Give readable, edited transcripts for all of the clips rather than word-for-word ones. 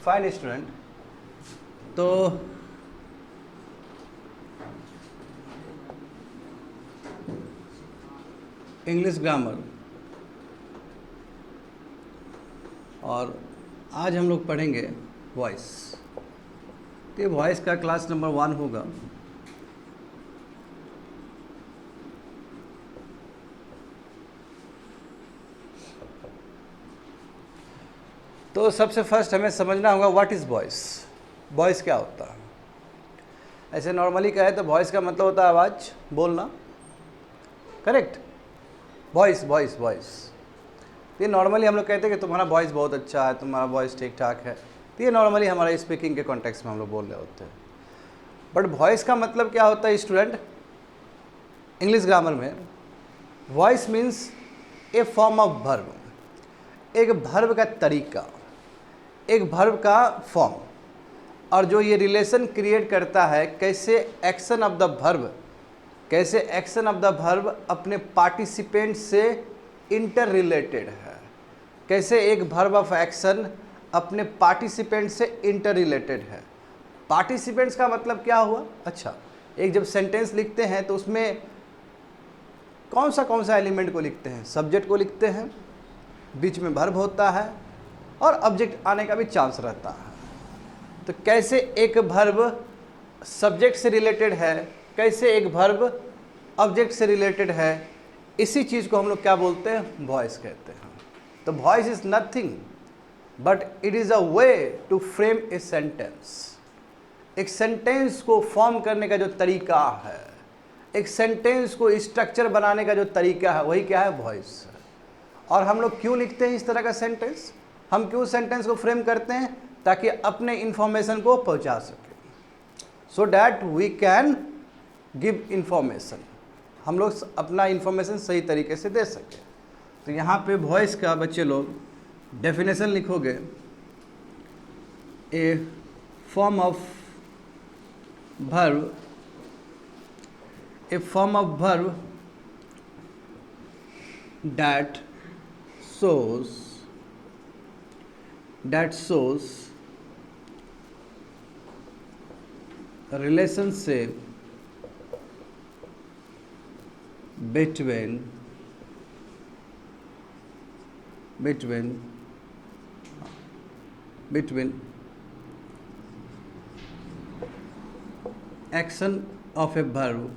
Fine student. तो English grammar, और आज हम लोग पढ़ेंगे वॉइस। तो ये वॉइस का क्लास नंबर 1 होगा। तो सबसे फर्स्ट हमें समझना होगा व्हाट इज़ वॉइस। वॉइस क्या होता है? ऐसे नॉर्मली कहे तो वॉइस का मतलब होता है आवाज़, बोलना। करेक्ट? Voice voice voice. तो ये नॉर्मली हम लोग कहते हैं कि तुम्हारा वॉइस बहुत अच्छा है, तुम्हारा वॉइस ठीक ठाक है। तो ये नॉर्मली हमारा स्पीकिंग के कॉन्टेक्स्ट में हम लोग बोल रहे होते हैं। बट वॉइस का मतलब क्या होता है स्टूडेंट? इंग्लिश ग्रामर में voice means A form of verb, एक वर्ब का तरीका, एक वर्ब का फॉर्म, और जो ये रिलेशन क्रिएट करता है कैसे एक्शन ऑफ द वर्ब, कैसे एक्शन ऑफ द वर्ब अपने पार्टिसिपेंट से इंटर रिलेटेड है, कैसे एक वर्ब ऑफ एक्शन अपने पार्टिसिपेंट से इंटर रिलेटेड है। पार्टिसिपेंट्स का मतलब क्या हुआ? अच्छा, एक जब सेंटेंस लिखते हैं तो उसमें कौन सा एलिमेंट को लिखते हैं? सब्जेक्ट को लिखते हैं, बीच में वर्ब होता है और ऑब्जेक्ट आने का भी चांस रहता है। तो कैसे एक वर्ब सब्जेक्ट से रिलेटेड है, कैसे एक वर्ब ऑब्जेक्ट से रिलेटेड है, इसी चीज़ को हम लोग क्या बोलते हैं? वॉइस कहते हैं। तो voice is nothing but it is a way to frame a sentence. एक सेंटेंस को फॉर्म करने का जो तरीका है, एक सेंटेंस को स्ट्रक्चर बनाने का जो तरीका है, वही क्या है? वॉइस। और हम लोग क्यों लिखते हैं इस तरह का सेंटेंस? हम क्यों सेंटेंस को फ्रेम करते हैं? ताकि अपने इंफॉर्मेशन को पहुंचा सके, so that we can give information, हम लोग अपना इंफॉर्मेशन सही तरीके से दे सके। तो यहाँ पे वॉइस का बच्चे लोग डेफिनेशन लिखोगे, a form of verb, a form of verb that shows relationship between action of a verb,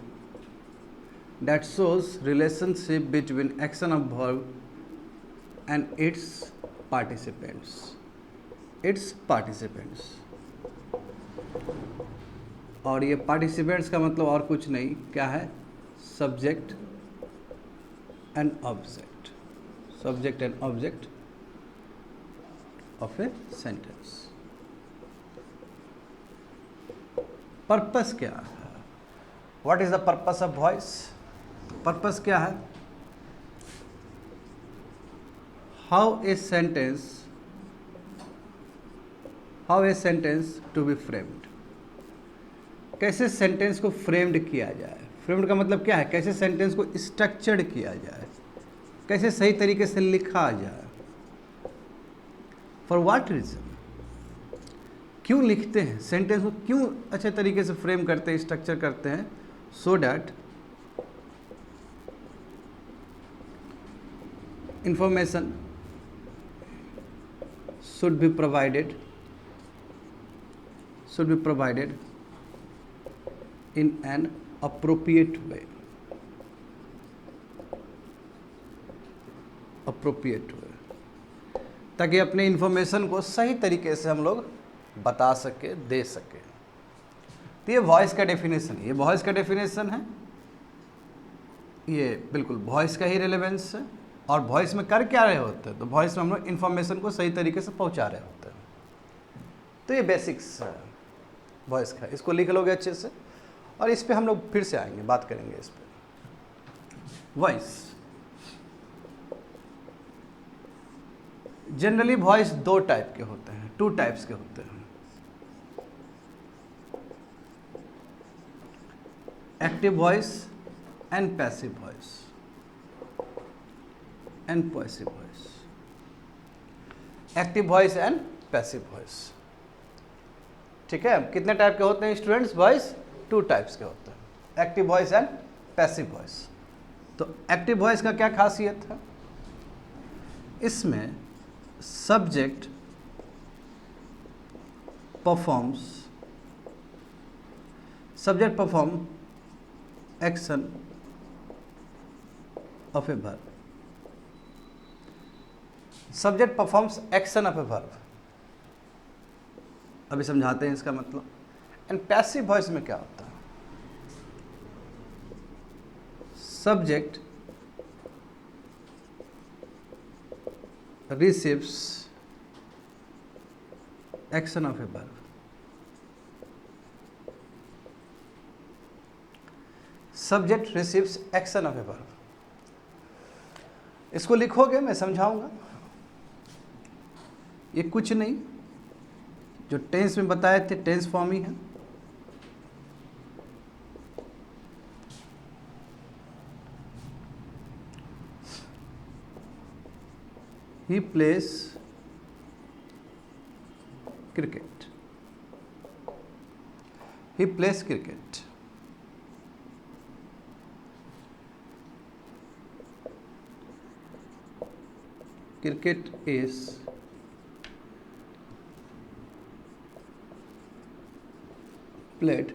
that shows relationship between action of verb and its participants. और ये पार्टिसिपेंट्स का मतलब और कुछ नहीं, क्या है? Subject and object, subject and object of a sentence. Purpose क्या है? What is the purpose of voice? Purpose क्या है? How a sentence to be framed, कैसे सेंटेंस को फ्रेम्ड किया जाए। फ्रेम्ड का मतलब क्या है? कैसे सेंटेंस को स्ट्रक्चर्ड किया जाए, कैसे सही तरीके से लिखा जाए। For what reason? क्यों लिखते हैं सेंटेंस को, क्यों अच्छे तरीके से फ्रेम करते हैं, स्ट्रक्चर करते हैं? So that information should be provided in an appropriate way, ताकि अपने इंफॉर्मेशन को सही तरीके से हम लोग बता सके, दे सके। तो ये वॉइस का डेफिनेशन है, ये वॉइस का डेफिनेशन है, ये बिल्कुल वॉइस का ही रेलेवेंस है। और वॉइस में कर क्या रहे होते हैं? तो वॉइस में हम लोग इन्फॉर्मेशन को सही तरीके से पहुंचा रहे होते हैं। तो ये बेसिक्स है वॉइस का, इसको लिख लोगे अच्छे से, और इस पे हम लोग फिर से आएंगे, बात करेंगे इस पे। वॉइस जनरली वॉइस 2 टाइप के होते हैं, 2 टाइप्स के होते हैं। Active voice and passive voice and passive voice. Active voice and passive voice. ठीक है, कितने टाइप के होते हैं स्टूडेंट्स? वॉइस 2 टाइप्स के होते हैं, active voice and passive voice. तो एक्टिव वॉइस का क्या खासियत है? इसमें subject perform action of a verb. Subject performs action of a verb. अभी समझाते हैं इसका मतलब। एंड पैसिव वॉइस में क्या होता है? Subject receives action of a verb। Subject receives action of a verb. इसको लिखोगे, मैं समझाऊंगा। ये कुछ नहीं, जो टेंस में बताए थे टेंस फॉर्म ही है। He plays cricket। He plays cricket। Cricket is played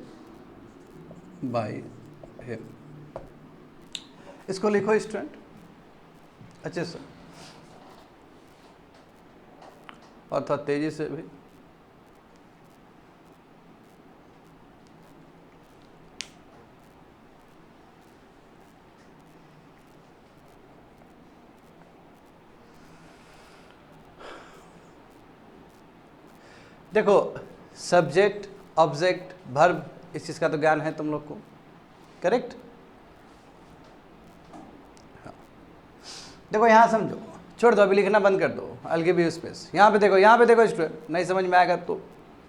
by him। इसको लिखो स्टूडेंट अच्छे से, और थोड़ा तेजी से भी। देखो, सब्जेक्ट, ऑब्जेक्ट, वर्ब, इस चीज का तो ज्ञान है तुम लोग को, करेक्ट? हाँ। देखो यहां समझो, छोड़ दो, अभी लिखना बंद कर दो, I'll give you स्पेस। यहाँ पे देखो स्टूडेंट, नहीं समझ में आएगा तो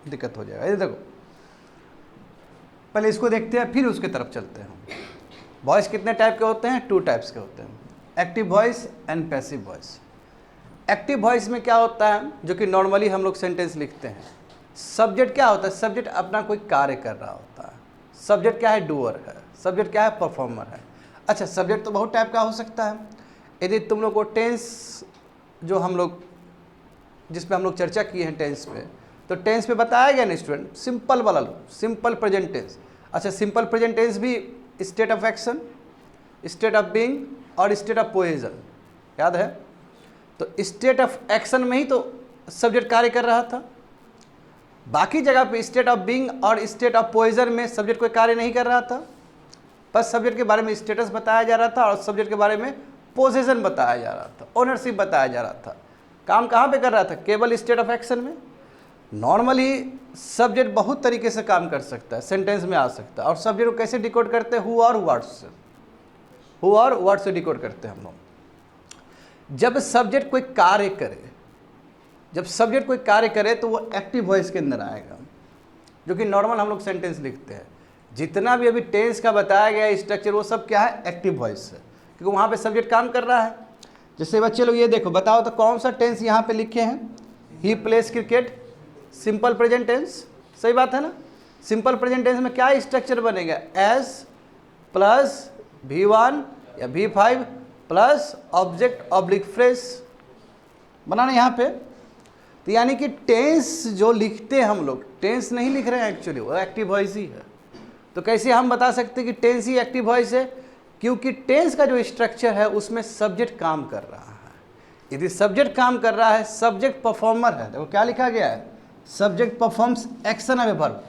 दिक्कत हो जाएगा। ये देखो, पहले इसको देखते हैं फिर उसके तरफ चलते हैं। वॉइस कितने टाइप के होते हैं? 2 टाइप्स के होते हैं, active voice and passive voice. Active voice में क्या होता है, जो कि नॉर्मली हम लोग सेंटेंस लिखते हैं, सब्जेक्ट क्या होता है? सब्जेक्ट अपना कोई कार्य कर रहा होता है। सब्जेक्ट क्या है? डूअर है। सब्जेक्ट क्या है? परफॉर्मर है। अच्छा, सब्जेक्ट तो बहुत टाइप का हो सकता है। यदि तुम लोग को टेंस, जो हम लोग जिस पे हम लोग चर्चा किए हैं टेंस पे, तो टेंस पे बताया गया ना स्टूडेंट, सिंपल वाला लो, सिंपल प्रेजेंट टेंस। अच्छा, सिंपल प्रेजेंट टेंस भी state of action, state of being और स्टेट ऑफ पोजीशन, याद है? तो स्टेट ऑफ एक्शन में ही तो सब्जेक्ट कार्य कर रहा था, बाकी जगह पे स्टेट ऑफ बीइंग और स्टेट ऑफ पोजीशन में सब्जेक्ट कोई कार्य नहीं कर रहा था। बस सब्जेक्ट के बारे में स्टेटस बताया जा रहा था और सब्जेक्ट के बारे में पोजीशन बताया जा रहा था, ओनरशिप बताया जा रहा था। काम कहाँ पे कर रहा था? केवल स्टेट ऑफ एक्शन में। नॉर्मली सब्जेक्ट बहुत तरीके से काम कर सकता है, सेंटेंस में आ सकता है। और सब्जेक्ट को कैसे डिकोड करते हैं? हु और व्हाट से, हु और व्हाट से डिकोड करते हैं हम लोग। जब सब्जेक्ट कोई कार्य करे, जब सब्जेक्ट कोई कार्य करे तो वो एक्टिव वॉइस के अंदर आएगा, जो कि नॉर्मल हम लोग सेंटेंस लिखते हैं। जितना भी अभी टेंस का बताया गया स्ट्रक्चर, वो सब क्या है? एक्टिव वॉइस है, क्योंकि वहाँ पे सब्जेक्ट काम कर रहा है। जैसे बच्चे लोग ये देखो, बताओ तो कौन सा टेंस यहाँ पे लिखे हैं? He plays cricket, simple present tense, सही बात है ना? सिंपल प्रेजेंट टेंस में क्या स्ट्रक्चर बनेगा? एस प्लस V1 या V5 plus object oblique phrase बनाना यहाँ पे। तो यानी कि टेंस जो लिखते हैं हम लोग, टेंस नहीं लिख रहे हैं एक्चुअली, वो एक्टिव वॉइस ही है। तो कैसे हम बता सकते हैं कि टेंस ही एक्टिव वॉइस है? क्योंकि टेंस का जो स्ट्रक्चर है उसमें सब्जेक्ट काम कर रहा है। यदि सब्जेक्ट काम कर रहा है, सब्जेक्ट परफॉर्मर है, देखो क्या लिखा गया है? Subject performs action of a verb.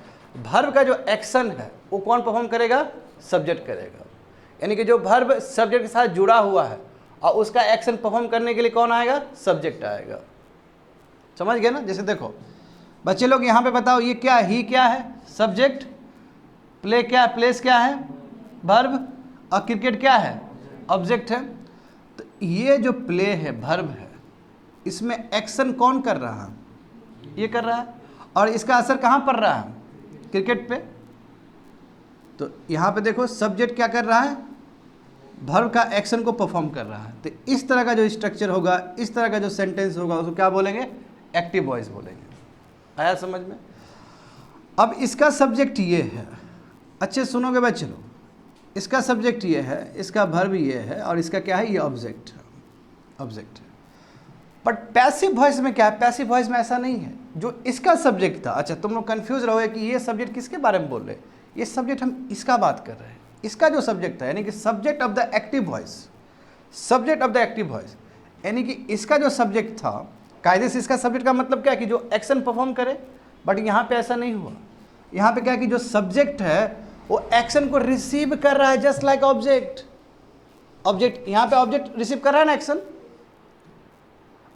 Verb का जो एक्शन है वो कौन परफॉर्म करेगा? सब्जेक्ट करेगा। यानी कि जो वर्ब सब्जेक्ट के साथ जुड़ा हुआ है और उसका एक्शन परफॉर्म करने के लिए कौन आएगा? सब्जेक्ट आएगा। समझ गए ना? जैसे देखो बच्चे लोग यहाँ पे बताओ, ये क्या है? ही क्या है? सब्जेक्ट। प्ले क्या है? प्लेस क्या है? वर्ब। और क्रिकेट क्या है? ऑब्जेक्ट है। तो ये जो प्ले है, वर्ब है, इसमें एक्शन कौन कर रहा है? ये कर रहा है। और इसका असर कहाँ पड़ रहा है? क्रिकेट पे। तो यहाँ पे देखो सब्जेक्ट क्या कर रहा है? वर्ब का एक्शन को परफॉर्म कर रहा है। तो इस तरह का जो स्ट्रक्चर होगा, इस तरह का जो सेंटेंस होगा, उसको क्या बोलेंगे? एक्टिव वॉइस बोलेंगे। आया समझ में? अब इसका सब्जेक्ट ये है, अच्छे सुनोगे भाई, चलो इसका सब्जेक्ट ये है, इसका वर्ब ये है, और इसका क्या है, ये ऑब्जेक्ट है, ऑब्जेक्ट है। बट पैसिव वॉइस में क्या है, पैसिव वॉइस में ऐसा नहीं है। जो इसका सब्जेक्ट था, अच्छा तुम लोग कंफ्यूज रहोगे कि ये सब्जेक्ट किसके बारे में बोल रहे हैं, ये सब्जेक्ट हम इसका बात कर रहे हैं। इसका जो सब्जेक्ट था यानी कि subject of the active voice, subject of the active voice, यानी कि इसका जो सब्जेक्ट था, कायदे से इसका सब्जेक्ट का मतलब क्या है कि जो एक्शन परफॉर्म करे, बट यहाँ पे ऐसा नहीं हुआ। यहाँ पे क्या है कि जो सब्जेक्ट है वो एक्शन को रिसीव कर रहा है, जस्ट लाइक ऑब्जेक्ट। ऑब्जेक्ट यहाँ पे ऑब्जेक्ट रिसीव कर रहा है ना एक्शन,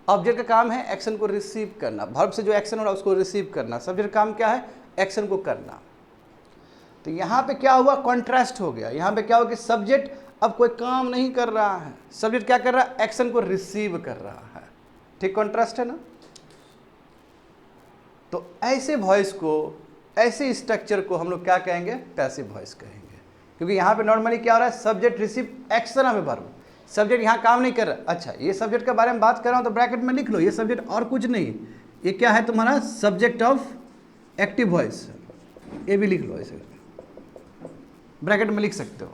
ऑब्जेक्ट का काम है एक्शन को रिसीव करना, वर्ब से जो एक्शन हो रहा है उसको रिसीव करना। सब्जेक्ट का काम क्या है, एक्शन को करना। तो यहाँ पे क्या हुआ, कॉन्ट्रास्ट हो गया। यहाँ पे क्या हुआ कि सब्जेक्ट अब कोई काम नहीं कर रहा है, सब्जेक्ट क्या कर रहा है, एक्शन को रिसीव कर रहा है। ठीक कॉन्ट्रास्ट है ना। तो ऐसे वॉइस को, ऐसे स्ट्रक्चर को हम लोग क्या कहेंगे, पैसिव वॉइस कहेंगे। क्योंकि यहाँ पे नॉर्मली क्या हो रहा है, subject receive action of verb, subject यहाँ काम नहीं कर रहा। अच्छा ये सब्जेक्ट के बारे में बात कर रहा हूँ तो ब्रैकेट में लिख लो, ये सब्जेक्ट और कुछ नहीं, ये क्या है तुम्हारा सब्जेक्ट ऑफ एक्टिव वॉइस, ये भी लिख लो, ऐसे ब्रैकेट में लिख सकते हो।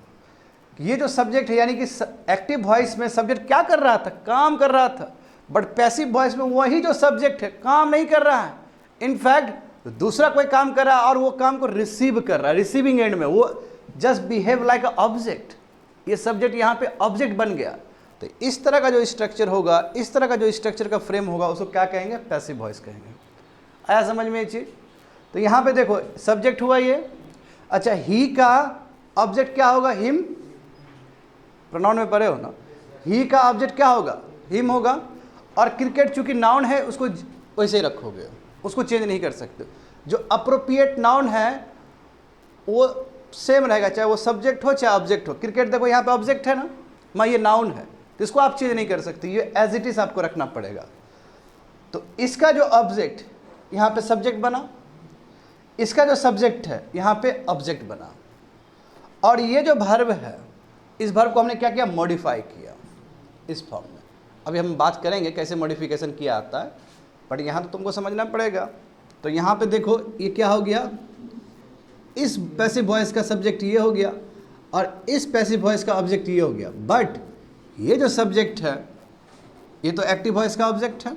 ये जो सब्जेक्ट है यानी कि एक्टिव वॉइस में सब्जेक्ट क्या कर रहा था, काम कर रहा था, बट पैसिव वॉइस में वही जो सब्जेक्ट है काम नहीं कर रहा है, इनफैक्ट दूसरा कोई काम कर रहा है और वो काम को रिसीव कर रहा है, रिसीविंग एंड में, वो just behave like a object. ये सब्जेक्ट यहाँ पे ऑब्जेक्ट बन गया। तो इस तरह का जो स्ट्रक्चर होगा, इस तरह का जो स्ट्रक्चर का फ्रेम होगा, उसको क्या कहेंगे, पैसिव वॉइस कहेंगे। आया समझ में ये चीज़। तो यहाँ पे देखो सब्जेक्ट हुआ ये, अच्छा ही का ऑब्जेक्ट क्या होगा, हिम, प्रोनाउन में पढ़े हो ना, ही का ऑब्जेक्ट क्या होगा, हिम होगा। और क्रिकेट चूंकि नाउन है उसको वैसे ही रखोगे, उसको चेंज नहीं कर सकते। जो अप्रोप्रिएट नाउन है वो सेम रहेगा, चाहे वो सब्जेक्ट हो चाहे ऑब्जेक्ट हो। क्रिकेट देखो यहाँ पे ऑब्जेक्ट है ना, मैं ये नाउन है, तो इसको आप चेंज नहीं कर सकते, ये एज इट इज आपको रखना पड़ेगा। तो इसका जो ऑब्जेक्ट यहाँ पे सब्जेक्ट बना, इसका जो सब्जेक्ट है यहाँ पे ऑब्जेक्ट बना, और ये जो वर्ब है, इस वर्ब को हमने क्या किया, मॉडिफाई किया इस फॉर्म में। अभी हम बात करेंगे कैसे मॉडिफिकेशन किया आता है, बट यहाँ तो तुमको समझना पड़ेगा। तो यहाँ पे देखो ये क्या हो गया, इस पैसिव वॉइस का सब्जेक्ट ये हो गया और इस पैसिव वॉइस का ऑब्जेक्ट ये हो गया। बट ये जो सब्जेक्ट है ये तो एक्टिव वॉइस का ऑब्जेक्ट है,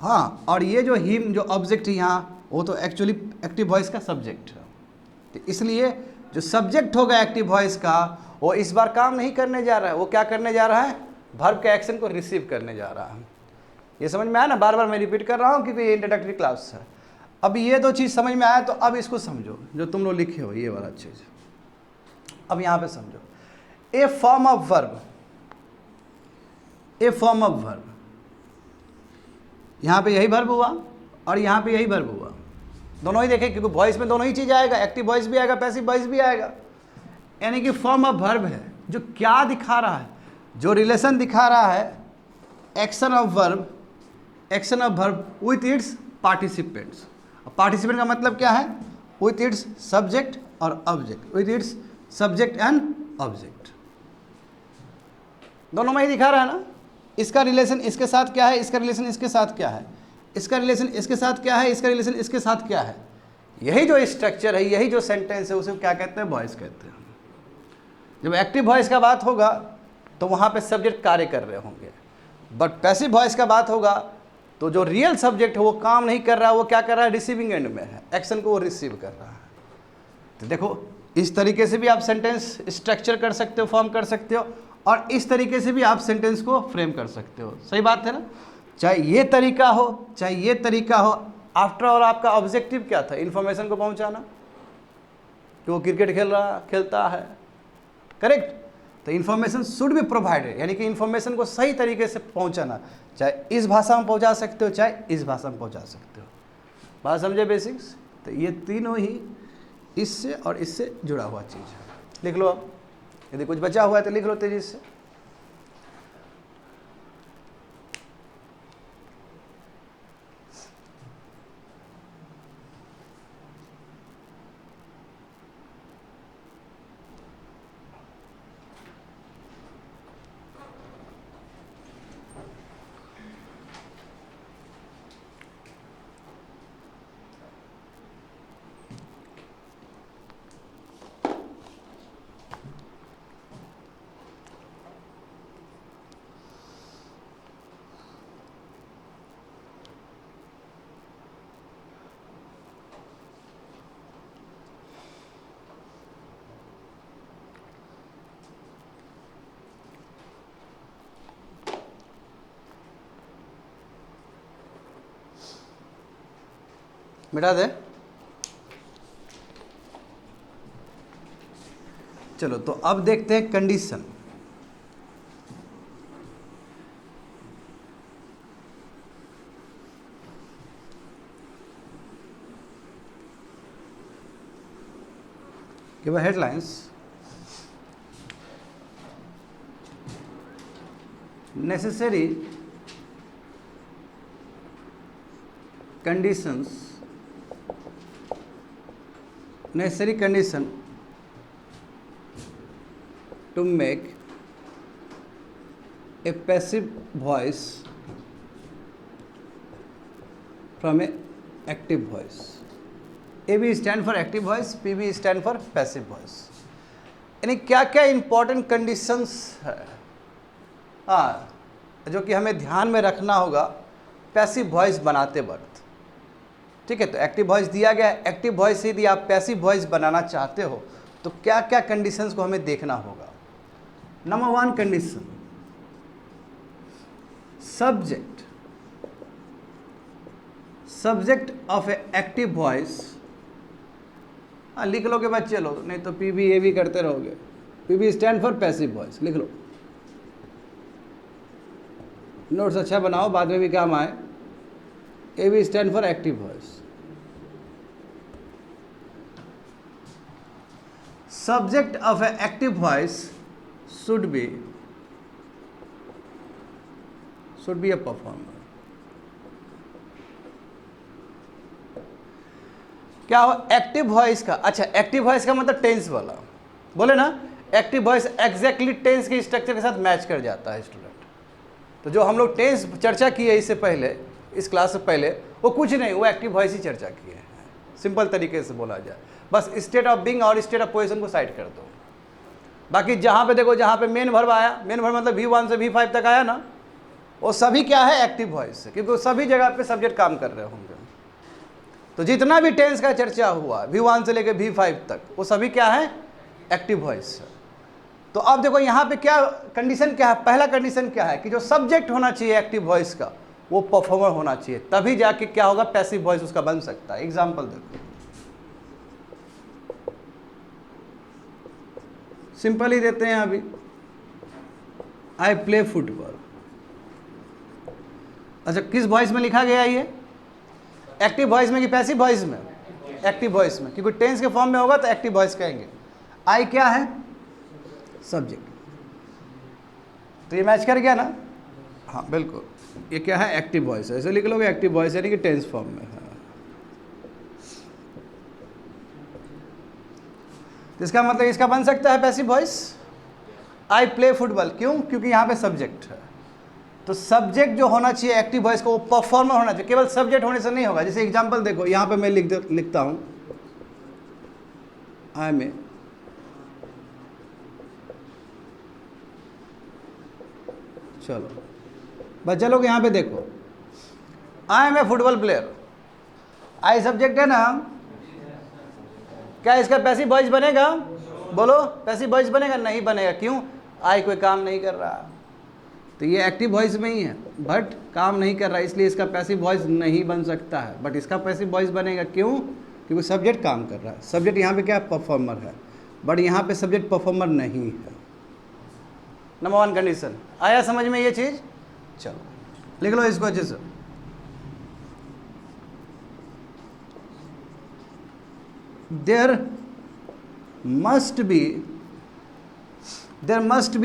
हाँ, और ये जो हिम जो ऑब्जेक्ट है यहाँ, वो तो एक्चुअली एक्टिव वॉइस का सब्जेक्ट है। तो इसलिए जो सब्जेक्ट होगा एक्टिव वॉइस का, वो इस बार काम नहीं करने जा रहा है, वो क्या करने जा रहा है, वर्ब के एक्शन को रिसीव करने जा रहा है। ये समझ में आया ना, बार बार मैं रिपीट कर रहा हूँ क्योंकि ये इंट्रोडक्टरी क्लास है। अब ये दो चीज़ समझ में आया तो अब इसको समझो, जो तुम लोग लिखे हो ये वाला चीज़। अब यहाँ पे समझो, a form of verb, a form of verb, यहाँ पे यही वर्ब हुआ और यहाँ पे यही वर्ब हुआ, दोनों ही देखें क्योंकि वॉइस में दोनों ही चीज़ आएगा, एक्टिव वॉइस भी आएगा, पैसिव वॉइस भी आएगा। यानी कि फॉर्म ऑफ वर्ब है जो क्या दिखा रहा है, जो रिलेशन दिखा रहा है action of verb, action of verb with its participants. Participant का मतलब क्या है, विथ इट्स सब्जेक्ट और object, with its subject and object, दोनों में ही दिखा रहा है ना। इसका रिलेशन इसके साथ क्या है, इसका रिलेशन इसके साथ क्या है, इसका रिलेशन इसके साथ क्या है, इसका रिलेशन इसके साथ क्या है। यही जो स्ट्रक्चर है, यही जो सेंटेंस है, उसे क्या कहते हैं, वॉइस कहते हैं। जब एक्टिव वॉइस का बात होगा तो वहाँ पे सब्जेक्ट कार्य कर रहे होंगे, बट पैसिव वॉइस का बात होगा तो जो रियल सब्जेक्ट है वो काम नहीं कर रहा है, वो क्या कर रहा है, रिसीविंग एंड में है, एक्शन को वो रिसीव कर रहा है। तो देखो इस तरीके से भी आप सेंटेंस स्ट्रक्चर कर सकते हो, फॉर्म कर सकते हो, और इस तरीके से भी आप सेंटेंस को फ्रेम कर सकते हो। सही बात है ना, चाहे ये तरीका हो चाहे ये तरीका हो, आफ्टर ऑल आपका ऑब्जेक्टिव क्या था, इन्फॉर्मेशन को पहुंचाना, कि वो क्रिकेट खेलता है, करेक्ट। तो इन्फॉर्मेशन शुड बी प्रोवाइडेड, यानी कि इन्फॉर्मेशन को सही तरीके से पहुंचाना, चाहे इस भाषा में पहुंचा सकते हो चाहे इस भाषा में पहुंचा सकते हो। बात समझे बेसिक्स। तो ये तीनों ही इससे और इससे जुड़ा हुआ चीज़ है। लिख लो, अब यदि कुछ बचा हुआ है तो लिख लो तेजी से। मिटा दे। चलो तो अब देखते हैं condition. Give headlines. Necessary conditions, necessary condition to make a passive voice from a active voice. AB stand for active voice, PB stand for passive voice. यानी क्या क्या इंपॉर्टेंट कंडीशंस है, हाँ, जो कि हमें ध्यान में रखना होगा पैसिव वॉइस बनाते वक्त। ठीक है, तो एक्टिव वॉइस दिया गया है, एक्टिव वॉइस से यदि आप पैसिव वॉइस बनाना चाहते हो तो क्या क्या कंडीशंस को हमें देखना होगा। Number 1 condition, subject of a active voice. हाँ, लिख लोगे बच्चे लोग, नहीं तो पीबी ए भी करते रहोगे। PB stand for passive voice, लिख लो, नोट्स अच्छा बनाओ, बाद में भी काम आए। A B stand for active voice. Subject of a active voice should be a performer. क्या हो एक्टिव वॉइस का? अच्छा, एक्टिव वॉइस का मतलब टेंस वाला, बोले ना, एक्टिव वॉइस एग्जैक्टली टेंस के स्ट्रक्चर के साथ मैच कर जाता है स्टूडेंट। तो जो हम लोग टेंस चर्चा किए इससे पहले, इस क्लास से पहले, वो कुछ नहीं, वो एक्टिव वॉइस ही चर्चा किए हैं। सिंपल तरीके से बोला जाए, बस स्टेट ऑफ बीइंग और स्टेट ऑफ पोजीशन को साइड कर दो। बाकी जहाँ पे देखो, जहाँ पे मेन वर्ब आया, मेन वर्ब मतलब V1 से V5 तक आया ना, वो सभी क्या है, एक्टिव वॉइस है, क्योंकि सभी जगह पे सब्जेक्ट काम कर रहे होंगे। तो जितना भी टेंस का चर्चा हुआ V1 से लेकर V5 तक, वो सभी क्या है, एक्टिव वॉइस है। तो अब देखो यहाँ पे क्या कंडीशन क्या है, पहला कंडीशन क्या है कि जो सब्जेक्ट होना चाहिए एक्टिव वॉइस का, वो परफॉर्मर होना चाहिए, तभी जाके क्या होगा, पैसिव वॉइस उसका बन सकता है। एग्जांपल देखो, सिंपल ही देते हैं अभी, आई प्ले फुटबॉल। अच्छा, किस वॉइस में लिखा गया ये, एक्टिव वॉइस में कि पैसिव वॉइस में? एक्टिव वॉइस में, क्योंकि टेंस के फॉर्म में होगा तो एक्टिव वॉइस कहेंगे। आई क्या है, सब्जेक्ट, तो ये मैच कर गया ना। हाँ बिल्कुल, ये क्या है, एक्टिव वॉइस है, ऐसे लिख लोगे, एक्टिव वॉइस यानी कि टेंस फॉर्म में है। तो इसका मतलब इसका बन सकता है पैसिव वॉइस, आई प्ले फुटबॉल। क्यों? क्योंकि यहाँ पे सब्जेक्ट है। तो सब्जेक्ट जो होना चाहिए एक्टिव वॉइस को, वो परफॉर्मर होना चाहिए, केवल सब्जेक्ट होने से नहीं होगा। जैसे एग्जांपल देखो, यहाँ पे मैं लिखता हूँ, आई में चलो बच्चा लोग यहाँ पे देखो, I am a football player, I subject है ना, क्या इसका पैसिव वॉइस बनेगा? बोलो, पैसिव वॉइस बनेगा? नहीं बनेगा। क्यों? आई कोई काम नहीं कर रहा, तो ये एक्टिव वॉइस में ही है बट काम नहीं कर रहा, इसलिए इसका पैसिव वॉइस नहीं बन सकता है। बट इसका पैसिव वॉइस बनेगा, क्यों? क्योंकि सब्जेक्ट काम कर रहा है। सब्जेक्ट यहाँ पे क्या, परफॉर्मर है, बट यहाँ पे सब्जेक्ट परफॉर्मर नहीं है। नंबर 1 कंडीशन आया समझ में ये चीज़? चलो लिख लो इसको अच्छे से। there must be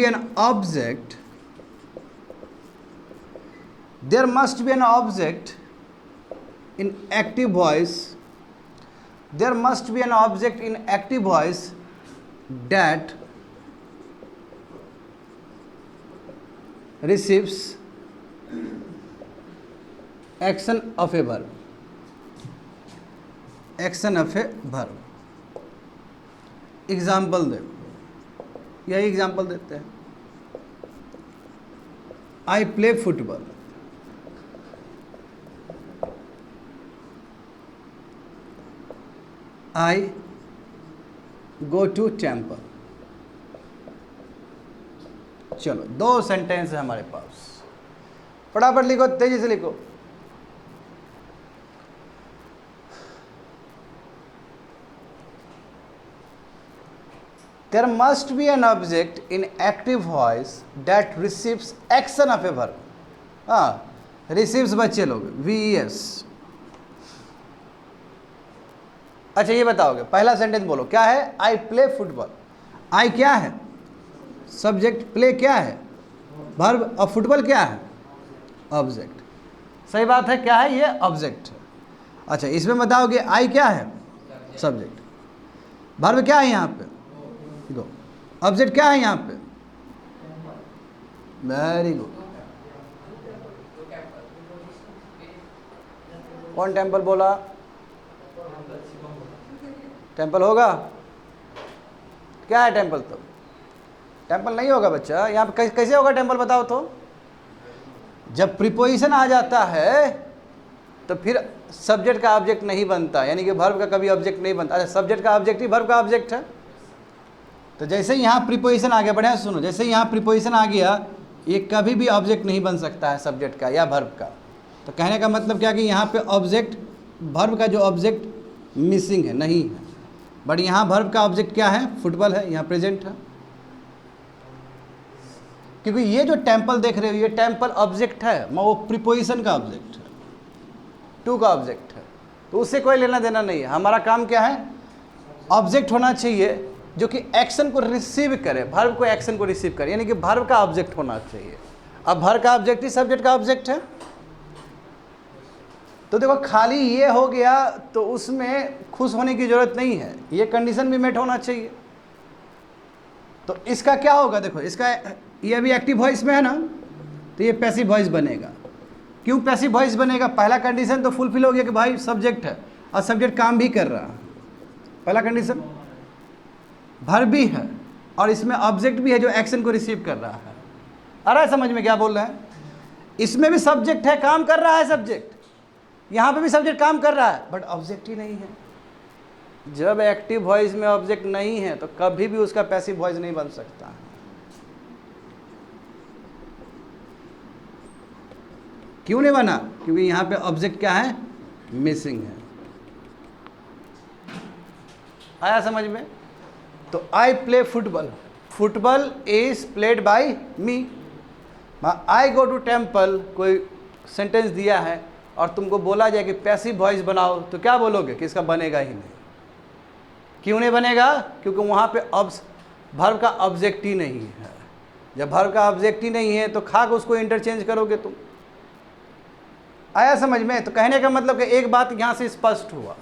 an object, there must be an object in active voice, there must be an object in active voice that receives action of a verb, action of a verb. Example देखो, यही example देते हैं, I play football, I go to temple. चलो 2 sentence है हमारे पास, फटाफट लिखो, तेजी से लिखो। There must be an object in active voice that receives action of a verb. हाँ, रिसीव्स बच्चे लोग VES। अच्छा ये बताओगे, पहला सेंटेंस बोलो क्या है? आई प्ले फुटबॉल। आई क्या है? सब्जेक्ट, प्ले क्या है? वर्ब, और फुटबॉल क्या है? ऑब्जेक्ट। सही बात है, क्या है ये? ऑब्जेक्ट है। अच्छा इसमें बताओगे आई क्या है? सब्जेक्ट। वर्ब क्या है यहाँ पे? गो। ऑब्जेक्ट क्या है यहाँ पे? Very good. कौन टेम्पल बोला? टेम्पल होगा? क्या है टेम्पल? तो टेम्पल नहीं होगा बच्चा। यहाँ पे कैसे होगा टेम्पल बताओ तो? जब प्रीपोजिशन आ जाता है तो फिर सब्जेक्ट का ऑब्जेक्ट नहीं बनता, यानी कि वर्ब का कभी ऑब्जेक्ट नहीं बनता। अच्छा सब्जेक्ट का ऑब्जेक्ट ही वर्ब का ऑब्जेक्ट है। तो जैसे ही यहाँ प्रीपोजिशन आ गया, बढ़िया सुनो, जैसे ही यहाँ प्रीपोजिशन आ गया, ये कभी भी ऑब्जेक्ट नहीं बन सकता है सब्जेक्ट का या वर्ब का। तो कहने का मतलब क्या कि यहाँ पे ऑब्जेक्ट, वर्ब का जो ऑब्जेक्ट मिसिंग है, नहीं है। बट यहाँ वर्ब का ऑब्जेक्ट क्या है? फुटबॉल है, यहाँ प्रेजेंट है। क्योंकि ये जो टेम्पल देख रहे हो, ये टेम्पल ऑब्जेक्ट है, वो प्रीपोजिशन का ऑब्जेक्ट है, टू का ऑब्जेक्ट है, तो उससे कोई लेना देना नहीं है। हमारा काम क्या है? ऑब्जेक्ट होना चाहिए जो कि एक्शन को रिसीव करे, वर्ब को एक्शन को रिसीव करे, यानी कि वर्ब का ऑब्जेक्ट होना चाहिए। अब वर्ब का ऑब्जेक्ट ही सब्जेक्ट का ऑब्जेक्ट है। तो देखो खाली ये हो गया तो उसमें खुश होने की जरूरत नहीं है, ये कंडीशन भी मेट होना चाहिए। तो इसका क्या होगा? देखो इसका, ये अभी एक्टिव वॉइस में है ना, तो ये पैसिव वॉइस बनेगा। क्यों पैसिव वॉइस बनेगा? पहला कंडीशन तो फुलफिल हो गया कि भाई सब्जेक्ट है और सब्जेक्ट काम भी कर रहा है, पहला कंडीशन। वर्ब भी है और इसमें ऑब्जेक्ट भी है जो एक्शन को रिसीव कर रहा है। आ रहा है समझ में क्या बोल रहे हैं? इसमें भी सब्जेक्ट है, काम कर रहा है सब्जेक्ट, यहाँ पे भी सब्जेक्ट काम कर रहा है, बट ऑब्जेक्ट ही नहीं है। जब एक्टिव वॉइस में ऑब्जेक्ट नहीं है तो कभी भी उसका पैसिव वॉइस नहीं बन सकता है। क्यों नहीं बना? क्योंकि यहाँ पे ऑब्जेक्ट क्या है? मिसिंग है। आया समझ में? तो I play football, football is played by me. I go to temple, कोई सेंटेंस दिया है और तुमको बोला जाए कि पैसिव वॉइस बनाओ, तो क्या बोलोगे कि इसका बनेगा ही नहीं। क्यों नहीं बनेगा? क्योंकि वहाँ पे वर्ब का ऑब्जेक्ट ही नहीं है। जब वर्ब का ऑब्जेक्ट ही नहीं है तो खाक उसको इंटरचेंज करोगे तुम। आया समझ में? तो कहने का मतलब कि एक बात यहाँ से स्पष्ट हुआ,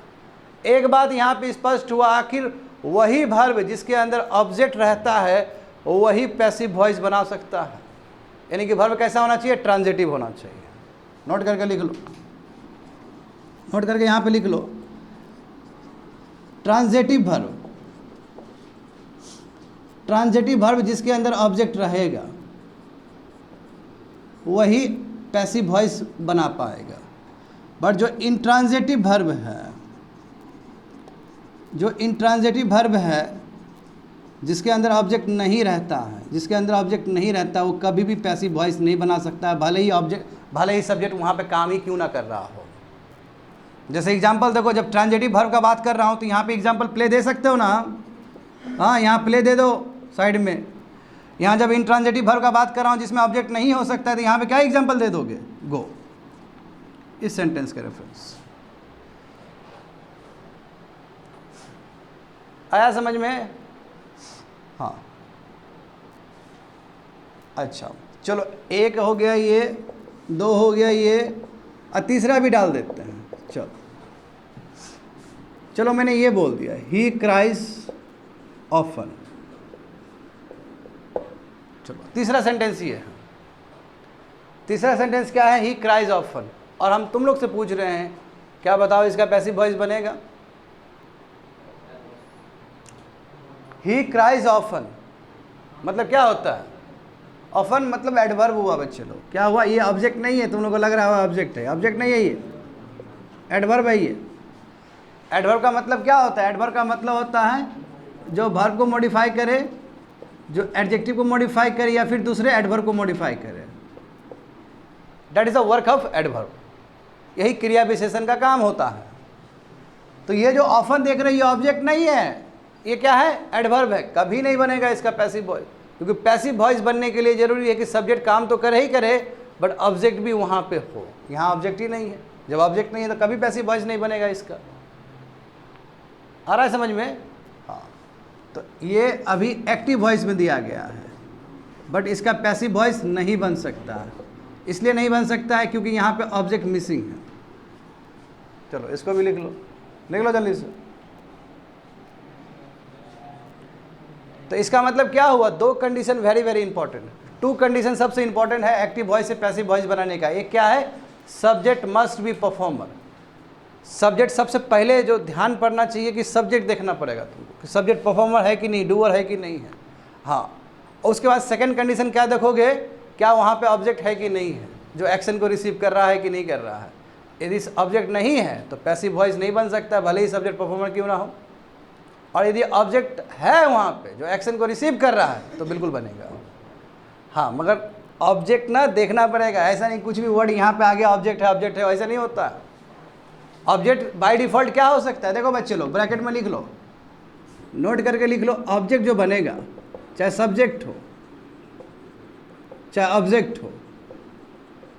एक बात यहाँ पे स्पष्ट हुआ, आखिर वही वर्ब जिसके अंदर ऑब्जेक्ट रहता है वही पैसिव वॉइस बना सकता है। यानी कि वर्ब कैसा होना चाहिए? ट्रांजिटिव होना चाहिए। नोट करके लिख लो, नोट करके यहाँ पे लिख लो, ट्रांजिटिव वर्ब। ट्रांजिटिव वर्ब जिसके अंदर ऑब्जेक्ट रहेगा वही पैसिव वॉइस बना पाएगा। बट जो इंट्रांजिटिव वर्ब है, जो इंट्रांजिटिव वर्ब है जिसके अंदर ऑब्जेक्ट नहीं रहता है, जिसके अंदर ऑब्जेक्ट नहीं रहता, वो कभी भी पैसिव वॉइस नहीं बना सकता है, भले ही सब्जेक्ट वहाँ पे काम ही क्यों ना कर रहा हो। जैसे एग्जांपल देखो, जब ट्रांजिटिव वर्ब का बात कर रहा हूँ तो यहाँ पे एग्जांपल प्ले दे सकते हो ना? हाँ, यहाँ प्ले दे दो साइड में। यहाँ जब इंट्रांजिटिव वर्ब का बात कर रहा हूँ जिसमें ऑब्जेक्ट नहीं हो सकता है, तो यहाँ पे क्या एग्जांपल दे दोगे? गो, इस सेंटेंस का रेफरेंस। आया समझ में? हाँ, अच्छा चलो, एक हो गया ये, दो हो गया ये, और तीसरा भी डाल देते हैं। चलो चलो, मैंने ये बोल दिया, ही क्राइज ऑफन। चलो तीसरा सेंटेंस ये है। तीसरा सेंटेंस क्या है? ही क्राइज ऑफन। और हम तुम लोग से पूछ रहे हैं, क्या बताओ इसका पैसिव वॉइस बनेगा? ही क्राइज ऑफन मतलब क्या होता है? ऑफन मतलब एडवर्ब हुआ बच्चे लोग। क्या हुआ? ये ऑब्जेक्ट नहीं है, तुम लोग को लग रहा है ऑब्जेक्ट है, ऑब्जेक्ट नहीं है, ये एडवर्ब है। ये एडवर्ब का मतलब क्या होता है? एडवर्ब का मतलब होता है जो वर्ब को मॉडिफाई करे, जो एडजेक्टिव को मॉडिफाई करे, या फिर दूसरे एडवर्ब को मॉडिफाई करे। That is the work of adverb. यही क्रिया विशेषण का काम होता है। तो ये जो ऑफन देख रहे हो, ये ऑब्जेक्ट नहीं है, ये क्या है? एडवर्ब है, कभी नहीं बनेगा इसका पैसिव वॉइस, क्योंकि पैसिव वॉइस बनने के लिए जरूरी है कि सब्जेक्ट काम तो करे ही करे, बट ऑब्जेक्ट भी वहाँ पे हो। यहाँ ऑब्जेक्ट ही नहीं है, जब ऑब्जेक्ट नहीं है तो कभी पैसिव वॉइस नहीं बनेगा इसका। आ रहा है समझ में? हाँ, तो ये अभी एक्टिव वॉइस में दिया गया है, बट इसका पैसिव वॉइस नहीं बन सकता है। इसलिए नहीं बन सकता है क्योंकि यहाँ पे ऑब्जेक्ट मिसिंग है। चलो इसको भी लिख लो जल्दी से। तो इसका मतलब क्या हुआ? दो condition very very important, two condition सबसे इंपॉर्टेंट है एक्टिव वॉइस से पैसिव वॉइस बनाने का। एक क्या है? Subject must be performer. Subject सबसे पहले जो ध्यान पड़ना चाहिए कि सब्जेक्ट देखना पड़ेगा तुमको कि सब्जेक्ट परफॉर्मर है कि नहीं, डूअर है कि नहीं है। हाँ, उसके बाद सेकंड कंडीशन क्या देखोगे? क्या वहाँ पे ऑब्जेक्ट है कि नहीं है, जो एक्शन को रिसीव कर रहा है कि नहीं कर रहा है। यदि ऑब्जेक्ट नहीं है तो पैसिव वॉइस नहीं बन सकता, भले ही सब्जेक्ट परफॉर्मर क्यों ना हो। और यदि ऑब्जेक्ट है वहाँ पे जो एक्शन को रिसीव कर रहा है तो बिल्कुल बनेगा। हाँ, मगर ऑब्जेक्ट ना देखना पड़ेगा। ऐसा नहीं कुछ भी वर्ड यहाँ पे आ गया ऑब्जेक्ट है, ऐसा नहीं होता। ऑब्जेक्ट बाय डिफ़ॉल्ट क्या हो सकता है? देखो बच्चे लोग ब्रैकेट में लिख लो, नोट करके लिख लो। ऑब्जेक्ट जो बनेगा, चाहे सब्जेक्ट हो चाहे ऑब्जेक्ट हो,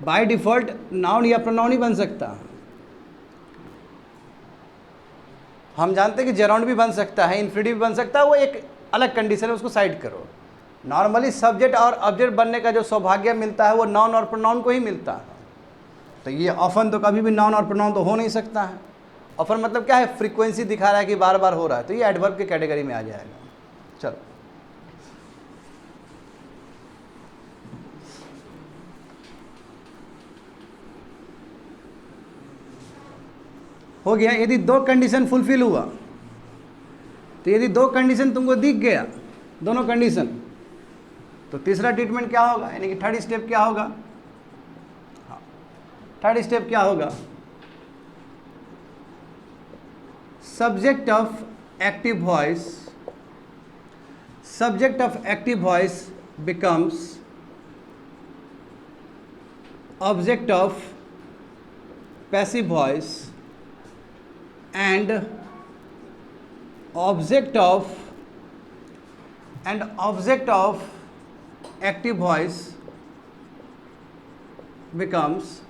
बाय डिफ़ॉल्ट नाउन या प्रोनाउन ही बन सकता है। हम जानते हैं कि जेराउंड भी बन सकता है, इन्फिनिटिव भी बन सकता है, वो एक अलग कंडीशन है, उसको साइड करो। नॉर्मली सब्जेक्ट और ऑब्जेक्ट बनने का जो सौभाग्य मिलता है वो नाउन और प्रोनाउन को ही मिलता है। तो ये ऑफन तो कभी भी नाउन और प्रोनाउन तो हो नहीं सकता है। ऑफन मतलब क्या है? फ्रीक्वेंसी दिखा रहा है कि बार बार हो रहा है, तो ये एडवर्ब के कैटेगरी में आ जाएगा। चलो हो गया। यदि दो कंडीशन फुलफिल हुआ, तो यदि दो कंडीशन तुमको दिख गया, दोनों कंडीशन, तो तीसरा ट्रीटमेंट क्या होगा? यानी कि थर्ड स्टेप क्या होगा? हाँ, थर्ड स्टेप क्या होगा? Subject of active voice becomes object of passive voice and object of active voice becomes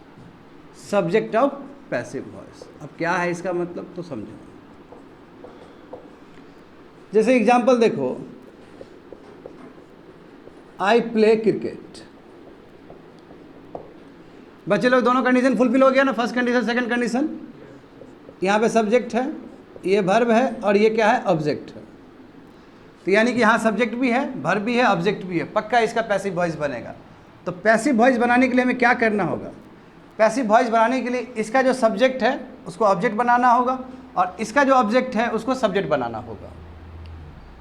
subject of passive voice। अब क्या है इसका मतलब तो समझो। जैसे एग्जांपल देखो, आई प्ले क्रिकेट। बच्चे लोग दोनों कंडीशन फुलफिल हो गया ना, फर्स्ट कंडीशन सेकंड कंडीशन। यहाँ पे सब्जेक्ट है, ये वर्ब है, और ये क्या है? ऑब्जेक्ट है। तो यानी कि यहाँ सब्जेक्ट भी है, वर्ब भी है, ऑब्जेक्ट भी है, पक्का इसका पैसिव वॉइस बनेगा। तो पैसिव वॉइस बनाने के लिए हमें क्या करना होगा? पैसिव वॉइस बनाने के लिए इसका जो सब्जेक्ट है उसको ऑब्जेक्ट बनाना होगा, और इसका जो ऑब्जेक्ट है उसको सब्जेक्ट बनाना होगा।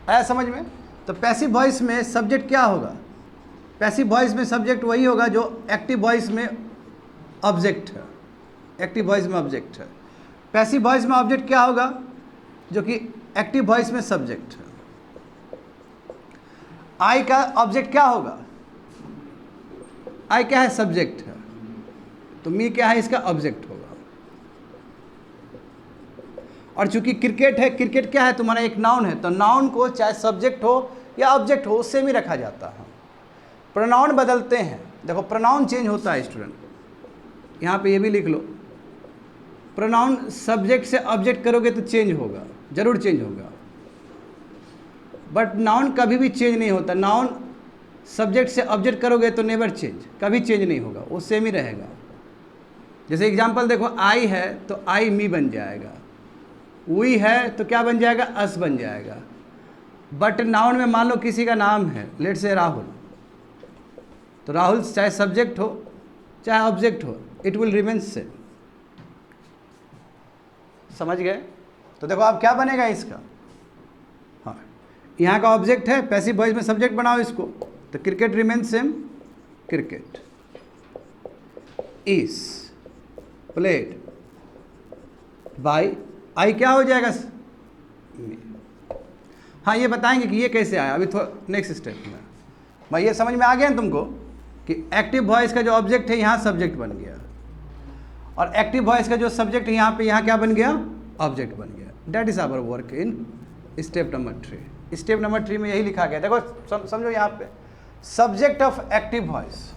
आया समझ में? तो पैसिव वॉइस में सब्जेक्ट क्या होगा? पैसिव वॉइस में सब्जेक्ट वही होगा जो एक्टिव वॉइस में ऑब्जेक्ट है। एक्टिव वॉइस में ऑब्जेक्ट है। पैसिव वॉइस में ऑब्जेक्ट क्या होगा? जो कि एक्टिव वॉइस में सब्जेक्ट है। आई का ऑब्जेक्ट क्या होगा? आई क्या है? सब्जेक्ट है। तो मी क्या है? इसका ऑब्जेक्ट होगा। और चूंकि क्रिकेट है, क्रिकेट क्या है? तुम्हारा एक नाउन है, तो नाउन को चाहे सब्जेक्ट हो या ऑब्जेक्ट हो उससे भी रखा जाता है। प्रोनाउन बदलते हैं, देखो प्रोनाउन चेंज होता है स्टूडेंट। यहाँ पे ये भी लिख लो, प्रोनाउन सब्जेक्ट से ऑब्जेक्ट करोगे तो चेंज होगा, जरूर चेंज होगा, बट नाउन कभी भी चेंज नहीं होता। नाउन सब्जेक्ट से ऑब्जेक्ट करोगे तो नेवर चेंज, कभी चेंज नहीं होगा, वो सेम ही रहेगा। जैसे एग्जांपल देखो, आई है तो आई मी बन जाएगा, वी है तो क्या बन जाएगा? अस बन जाएगा। बट नाउन में मान लो किसी का नाम है, लेट से राहुल, तो राहुल चाहे सब्जेक्ट हो चाहे ऑब्जेक्ट हो, इट विल रिमेन सेम। समझ गए? तो देखो अब क्या बनेगा इसका? हाँ, यहाँ का ऑब्जेक्ट है, पैसिव वॉइस में सब्जेक्ट बनाओ इसको, तो cricket remain same, cricket is played by, I क्या हो जाएगा? हाँ, ये बताएंगे कि ये कैसे आया अभी थोड़ा नेक्स्ट स्टेप में। भाई ये समझ में आ गया ना तुमको कि एक्टिव वॉइस का जो ऑब्जेक्ट है यहाँ सब्जेक्ट बन गया, और एक्टिव वॉइस का जो सब्जेक्ट है यहाँ पे, यहाँ क्या बन गया? ऑब्जेक्ट बन गया। That is our work in step number 3, step number 3 में यही लिखा गया। देखो समझो यहाँ पे, subject of active voice,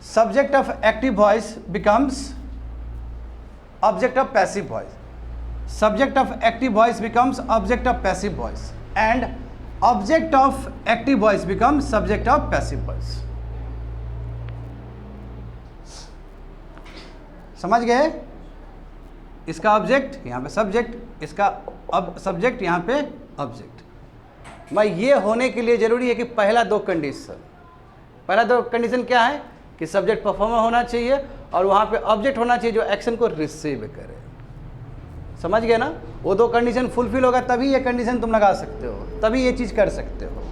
subject of active voice becomes object of passive voice, subject of active voice becomes object of passive voice, and object of active voice becomes subject of passive voice। समझ गए? इसका object यहाँ पे subject, इसका अब subject यहाँ पे object. भाई ये होने के लिए जरूरी है कि पहला दो कंडीशन क्या है कि सब्जेक्ट परफॉर्मर होना चाहिए और वहाँ पे ऑब्जेक्ट होना चाहिए जो एक्शन को रिसीव करे। समझ गए ना? वो दो कंडीशन फुलफिल होगा तभी ये कंडीशन तुम लगा सकते हो, तभी ये चीज़ कर सकते हो।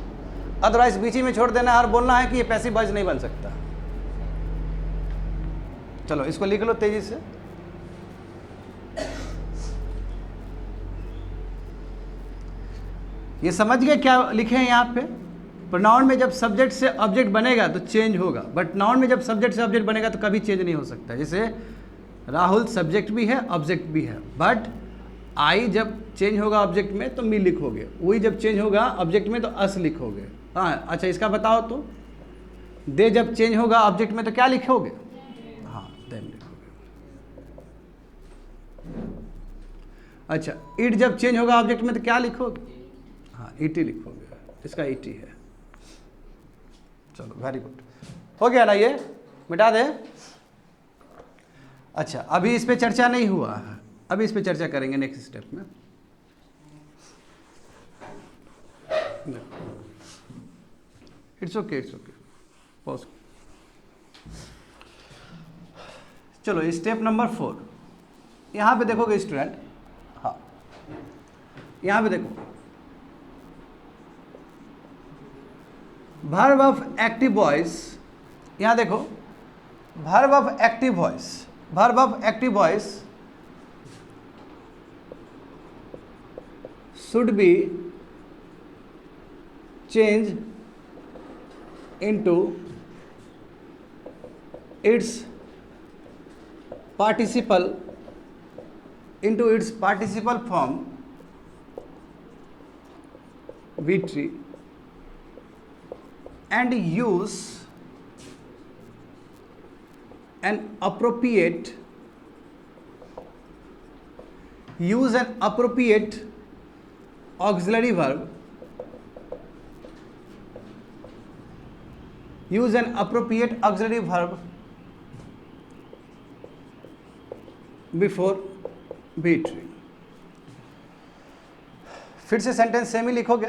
अदरवाइज बीच में छोड़ देना और बोलना है कि ये पैसिव वॉइस नहीं बन सकता। चलो इसको लिख लो तेजी से। ये समझ गए क्या लिखे हैं यहाँ पे? प्रोनाउन में जब सब्जेक्ट से ऑब्जेक्ट बनेगा तो चेंज होगा, बट नाउन में जब सब्जेक्ट से ऑब्जेक्ट बनेगा तो कभी चेंज नहीं हो सकता। जैसे राहुल सब्जेक्ट भी है ऑब्जेक्ट भी है, बट आई जब चेंज होगा ऑब्जेक्ट में तो मी लिखोगे, वही जब चेंज होगा ऑब्जेक्ट में तो अस लिखोगे। हाँ अच्छा इसका बताओ तो, दे जब चेंज होगा ऑब्जेक्ट में तो क्या लिखोगे? हाँ देन लिखोगे। अच्छा इट जब चेंज होगा ऑब्जेक्ट में तो क्या लिखोगे? हाँ इटी लिखोगे, इसका इटी है। चलो वेरी गुड, हो गया ना? ये मिटा दे। अच्छा अभी इस पे चर्चा नहीं हुआ है, अभी इस पे चर्चा करेंगे नेक्स्ट स्टेप में। It's okay pause. चलो स्टेप नंबर 4, यहाँ पे देखोगे स्टूडेंट। हाँ यहाँ पे देखो, वर्ब ऑफ एक्टिव वॉइस। यहाँ देखो verb of active voice, verb of active voice should be changed into its participle form V3 and use an appropriate auxiliary verb, use an appropriate auxiliary verb before B3। फिर से sentence same ही लिखोगे।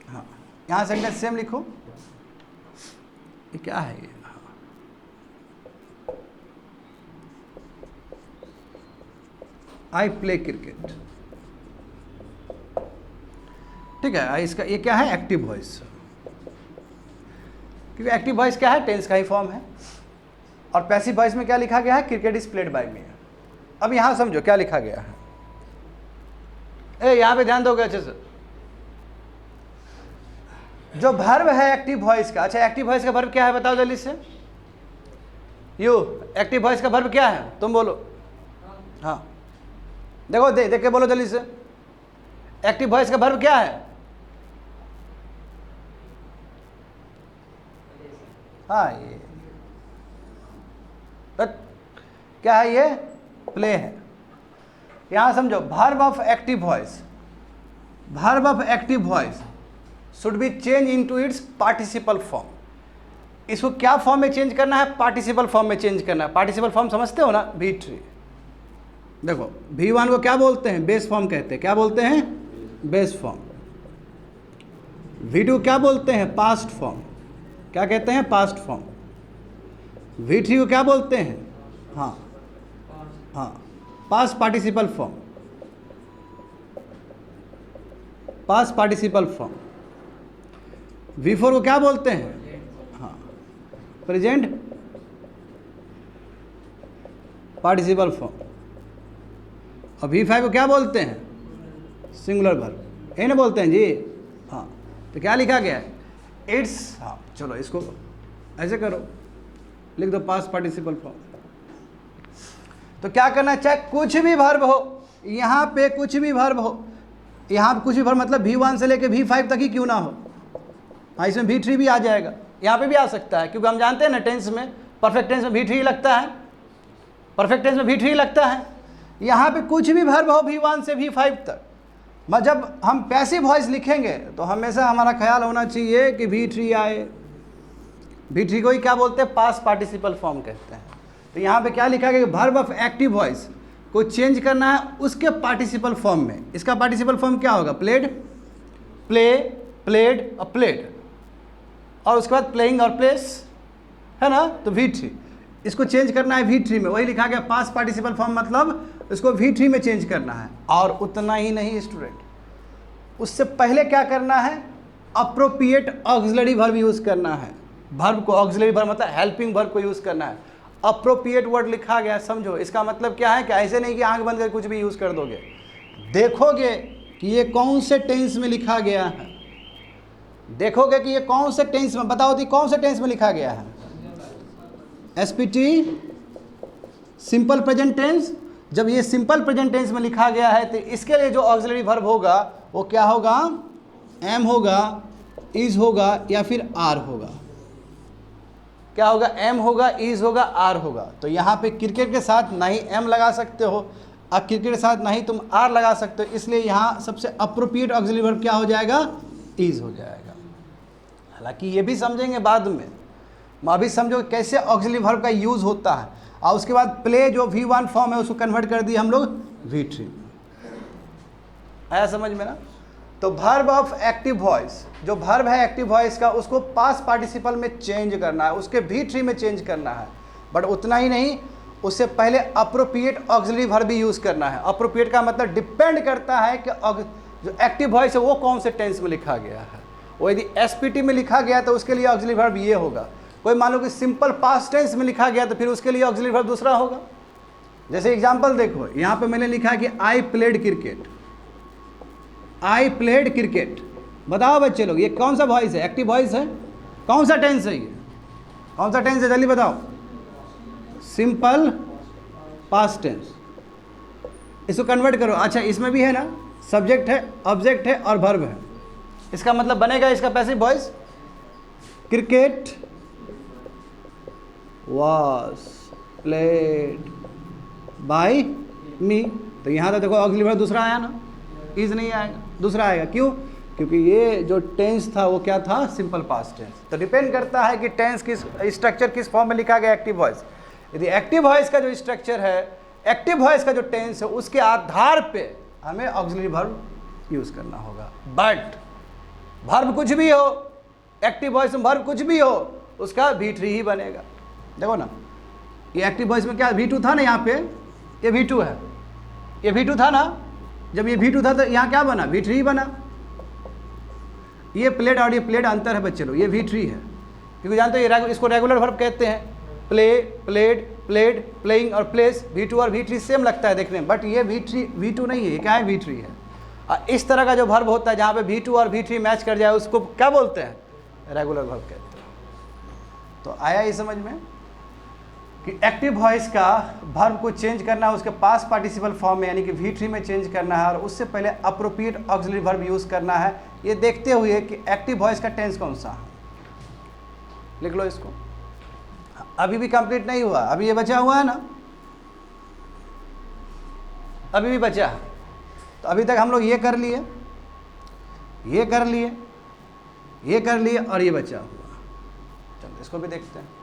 हाँ यहाँ sentence same लिखो। ये क्या है ये? आई प्ले क्रिकेट, ठीक है। इसका ये क्या है? एक्टिव वॉइस, क्योंकि एक्टिव वॉइस क्या है? टेंस का ही फॉर्म है। और पैसिव वॉइस में क्या लिखा गया है? क्रिकेट इज प्लेड बाय मी। अब यहाँ समझो क्या लिखा गया है। यहाँ पे ध्यान दोगे अच्छे से। जो वर्ब है एक्टिव वॉइस का, अच्छा एक्टिव वॉइस का वर्ब क्या है बताओ जल्दी से। यू एक्टिव वॉइस का वर्ब क्या है? तुम बोलो। हाँ देखो देख के बोलो जल्दी से। एक्टिव वॉइस का वर्ब क्या है? हाँ ये क्या है? ये प्ले है। यहां समझो verb of active voice, verb of active voice should B change into its participle form. इसको क्या फॉर्म में चेंज करना है? पार्टिसिपल फॉर्म में चेंज करना है। पार्टिसिपल फॉर्म समझते हो ना? V3। देखो V1 को क्या बोलते हैं? बेस फॉर्म कहते हैं। क्या बोलते हैं? Base form. V2 क्या बोलते हैं? Past form. क्या कहते हैं? Past form. V3 को क्या बोलते हैं? हाँ past participle form, past participle form. V4 को क्या बोलते हैं? हाँ प्रेजेंट पार्टिसिपल फॉर्म। और V5 को क्या बोलते हैं? Singular verb. ये ना बोलते हैं जी। हाँ तो क्या लिखा गया है? इट्स। हाँ चलो इसको ऐसे करो, लिख दो पास्ट पार्टिसिपल फॉर्म। तो क्या करना है? चाहे कुछ भी वर्ब हो, यहाँ पे कुछ भी वर्ब हो, यहाँ पे कुछ भी वर्ब मतलब V1 से लेके V5 तक ही क्यों ना हो, हाँ इसमें V3 भी आ जाएगा, यहाँ पे भी आ सकता है, क्योंकि हम जानते हैं ना टेंस में, परफेक्ट टेंस में V3 लगता है, परफेक्ट टेंस में V3 लगता है। यहाँ पे कुछ भी वर्ब हो V1 से V5 तक, जब हम पैसिव वॉइस लिखेंगे तो हमेशा हमारा ख्याल होना चाहिए कि V3 आए। V3 को ही क्या बोलते हैं, पास्ट पार्टिसिपल फॉर्म कहते हैं। तो यहाँ पे क्या लिखा गया कि वर्ब ऑफ एक्टिव वॉइस को चेंज करना है उसके पार्टिसिपल फॉर्म में। इसका पार्टिसिपल फॉर्म क्या होगा, प्लेड, प्ले, प्लेड और प्लेड, और उसके बाद प्लेइंग और प्लेस, है ना। तो V3 इसको चेंज करना है V3 में, वही लिखा गया पास्ट पार्टिसिपल फॉर्म, मतलब इसको V3 में चेंज करना है। और उतना ही नहीं स्टूडेंट, उससे पहले क्या करना है, अप्रोप्रिएट ऑक्सिलरी वर्ब यूज़ करना है। वर्ब को ऑक्सिलरी वर्ब मतलब हेल्पिंग वर्ब को यूज़ करना है। अप्रोप्रिएट वर्ड लिखा गया, समझो इसका मतलब क्या है कि ऐसे नहीं कि आंख बंद कर कुछ भी यूज़ कर दोगे, देखोगे कि ये कौन से टेंस में लिखा गया है, देखोगे कि ये कौन से टेंस में, बताओ तो कौन से टेंस में लिखा गया है, SPT सिंपल प्रेजेंट टेंस। जब ये सिंपल प्रेजेंट टेंस में लिखा गया है तो इसके लिए जो ऑक्सिलरी वर्ब होगा वो क्या होगा, एम होगा, इज होगा या फिर आर होगा। क्या होगा, एम होगा, इज होगा, आर होगा। तो यहाँ पे क्रिकेट के साथ ना ही एम लगा सकते हो और क्रिकेट के साथ ना ही तुम आर लगा सकते हो, इसलिए यहाँ सबसे अप्रोप्रिएट ऑक्सिलरी वर्ब क्या हो जाएगा, इज हो जाएगा। हालांकि ये भी समझेंगे बाद में, अभी समझो कैसे ऑक्सिलरी वर्ब का यूज़ होता है। और उसके बाद प्ले जो V1 फॉर्म है उसको कन्वर्ट कर दिया हम लोग V3 में। आया समझ में ना। तो वर्ब ऑफ एक्टिव वॉइस, जो वर्ब है एक्टिव वॉइस का, उसको पास्ट पार्टिसिपल में चेंज करना है, उसके V3 में चेंज करना है। बट उतना ही नहीं, उससे पहले अप्रोप्रिएट ऑक्सिलरी वर्ब भी यूज़ करना है। अप्रोप्रिएट का मतलब डिपेंड करता है कि जो एक्टिव वॉइस है वो कौन से टेंस में लिखा गया है। वो यदि SPT में लिखा गया तो उसके लिए ऑक्सिलरी वर्ब ये होगा। कोई मान लो कि सिंपल पास्ट टेंस में लिखा गया तो फिर उसके लिए ऑक्सिलरी वर्ब दूसरा होगा। जैसे एग्जांपल देखो, यहाँ पे मैंने लिखा है कि I played cricket, I played cricket. बताओ बच्चे लोग ये कौन सा वॉइस है, एक्टिव वॉइस है, कौन सा टेंस है, ये कौन सा टेंस है, जल्दी बताओ। Simple past tense. इसको कन्वर्ट करो। अच्छा इसमें भी है ना, सब्जेक्ट है, ऑब्जेक्ट है और वर्ब है। इसका मतलब बनेगा इसका passive voice, cricket was played by me। तो यहाँ तो देखो ऑक्सिलरी वर्ब दूसरा आया ना, इज नहीं आएगा, दूसरा आएगा। क्यों, क्योंकि ये जो टेंस था वो क्या था, सिंपल पास्ट टेंस। तो डिपेंड करता है कि टेंस किस स्ट्रक्चर किस फॉर्म में लिखा गया एक्टिव वॉइस। यदि एक्टिव वॉइस का जो स्ट्रक्चर है, एक्टिव वॉइस का जो टेंस है, उसके आधार पे हमें ऑक्सिलरी वर्ब यूज़ करना होगा। बट वर्ब कुछ भी हो, एक्टिव वॉइस में वर्ब कुछ भी हो, उसका V3 ही बनेगा। देखो ना, ये एक्टिव वॉइस में क्या V2 था ना, यहाँ पे ये V2 है, ये V2 था ना। जब ये V2 था तो यहाँ क्या बना, V3 बना। ये प्लेड और ये प्लेड अंतर है बच्चे लोग, ये V3 है, क्योंकि जानते हो ये इसको रेगुलर वर्ब कहते हैं। प्ले, प्लेड, प्लेड, प्लेइंग और प्लेस, V2 और V3 सेम लगता है देखने में, बट ये V2 नहीं है, ये क्या है, V3 है। और इस तरह का जो वर्ब होता है जहाँ पे V2 और V3 मैच कर जाए उसको क्या बोलते हैं, रेगुलर वर्ब कहते हैं। तो आया ये समझ में कि एक्टिव वॉइस का वर्ब को चेंज करना है उसके पास्ट पार्टिसिपल फॉर्म में, यानी कि V3 में चेंज करना है, और उससे पहले अप्रोप्रिएट ऑक्सिलरी वर्ब यूज़ करना है। ये देखते हुए कि एक्टिव वॉइस का टेंस कौन सा है, लिख लो इसको। अभी भी कंप्लीट नहीं हुआ, अभी ये बचा हुआ है ना, अभी भी बचा है। तो अभी तक हम लोग ये कर लिए, ये कर लिए, ये कर लिए और ये बचा हुआ। चलो इसको भी देखते हैं।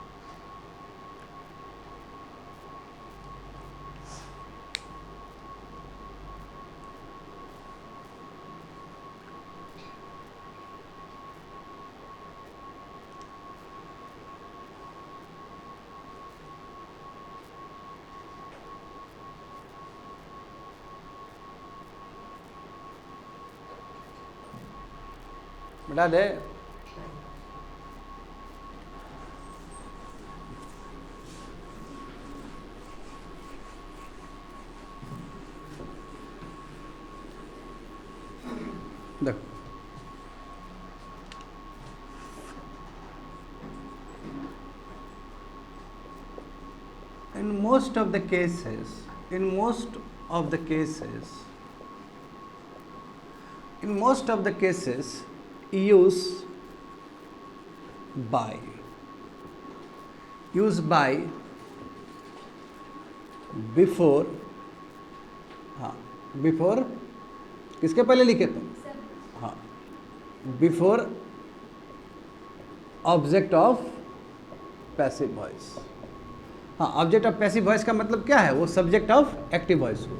बता दे, देख in most of the cases in most of the cases use by before, हाँ before किसके पहले लिखे तुम? हाँ before object of passive voice. हाँ ऑब्जेक्ट ऑफ पैसिव वॉइस का मतलब क्या है? वो सब्जेक्ट ऑफ एक्टिव वॉइस हुआ।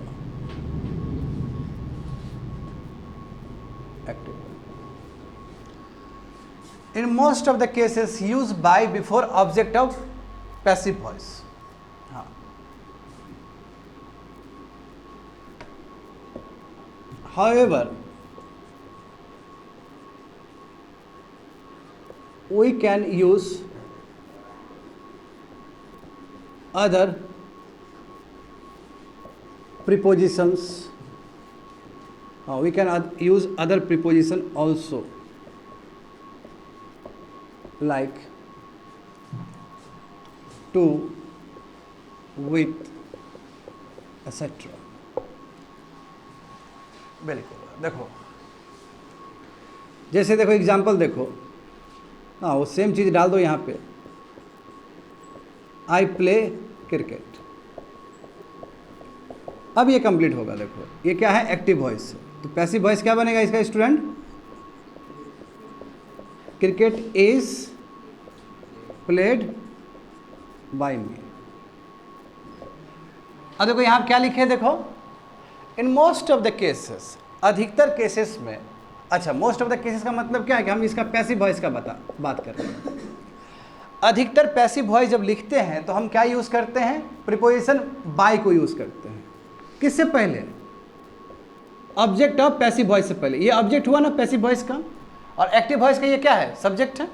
Active in most of the cases use by before object of passive voice. हाँ however we can use other prepositions, we can use other preposition also, like to, with, etc. बिल्कुल देखो, जैसे देखो example देखो, हाँ वो same चीज़ डाल दो यहाँ पे, आई प्ले क्रिकेट। अब ये कंप्लीट होगा। देखो ये क्या है? Active voice. तो पैसिव वॉइस क्या बनेगा इसका student? Cricket is played by me. अब देखो यहाँ क्या लिखे? देखो in most of the cases, अधिकतर केसेस में। अच्छा मोस्ट ऑफ द केसेस का मतलब क्या है? कि हम इसका पैसिव वॉइस का बात कर रहे हैं। अधिकतर पैसिव वॉइस जब लिखते हैं तो हम क्या यूज़ करते हैं? प्रीपोजिशन बाय को यूज़ करते हैं। किससे पहले? ऑब्जेक्ट ऑफ पैसिव वॉइस से पहले। ये ऑब्जेक्ट हुआ ना पैसिव वॉइस का, और एक्टिव वॉइस का ये क्या है? सब्जेक्ट है।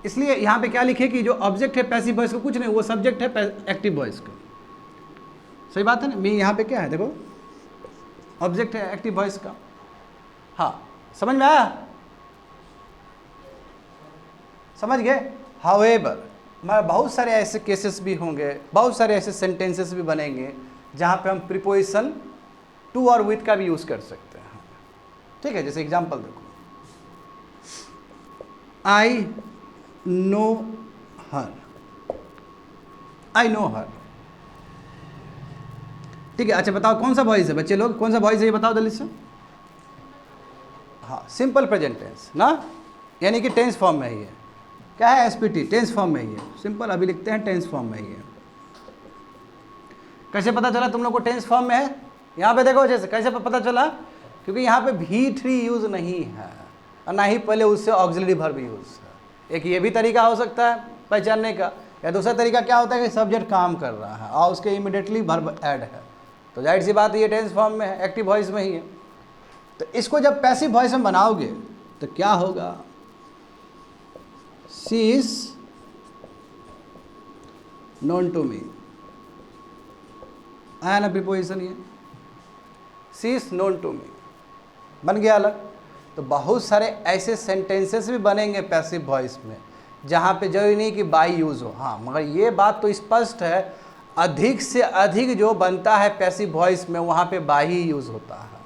इसलिए यहाँ पे क्या लिखे कि जो ऑब्जेक्ट है पैसिव वॉइस का कुछ नहीं, वो सब्जेक्ट है एक्टिव वॉइस का। सही बात है ना? मैं यहाँ पे क्या है? देखो ऑब्जेक्ट है एक्टिव वॉइस का। हाँ समझ में आया? समझ गए? हाउएवर बहुत सारे ऐसे केसेस भी होंगे, बहुत सारे ऐसे सेंटेंसेस भी बनेंगे जहाँ पे हम प्रीपोजिशन टू और विथ का भी यूज़ कर सकते हैं। ठीक है, जैसे एग्जांपल देखो, I know her. I know हर। ठीक है, अच्छा बताओ कौन सा वॉइस है बच्चे लोग? कौन सा वॉइस है ये बताओ जल्दी से। हाँ सिंपल प्रेजेंट टेंस ना, यानी कि टेंस फॉर्म में ही है। क्या है? एसपीटी, टेंस फॉर्म में ही है। सिंपल अभी लिखते हैं टेंस फॉर्म में ही है। कैसे पता चला तुम लोग को टेंस फॉर्म में है? यहाँ पे देखो जैसे कैसे पता चला, क्योंकि यहाँ पे V3 यूज़ नहीं है और ना ही पहले उससे ऑक्सिलरी वर्ब यूज़ है। एक ये भी तरीका हो सकता है पहचानने का, या दूसरा तरीका क्या होता है कि सब्जेक्ट काम कर रहा है और उसके इमीडिएटली वर्ब ऐड है, तो जाहिर सी बात है ये टेंस फॉर्म में है, एक्टिव वॉइस में ही है। तो इसको जब पैसिव वॉइस में बनाओगे तो क्या होगा? She is known to me. आया ना प्रीपोजिशन ये, she is known to me, बन गया अलग। तो बहुत सारे ऐसे सेंटेंसेस भी बनेंगे पैसिव वॉइस में जहाँ पे जरूरी नहीं कि बाई यूज़ हो। हाँ मगर ये बात तो स्पष्ट है, अधिक से अधिक जो बनता है पैसिव वॉइस में वहाँ पे बाई ही यूज़ होता है,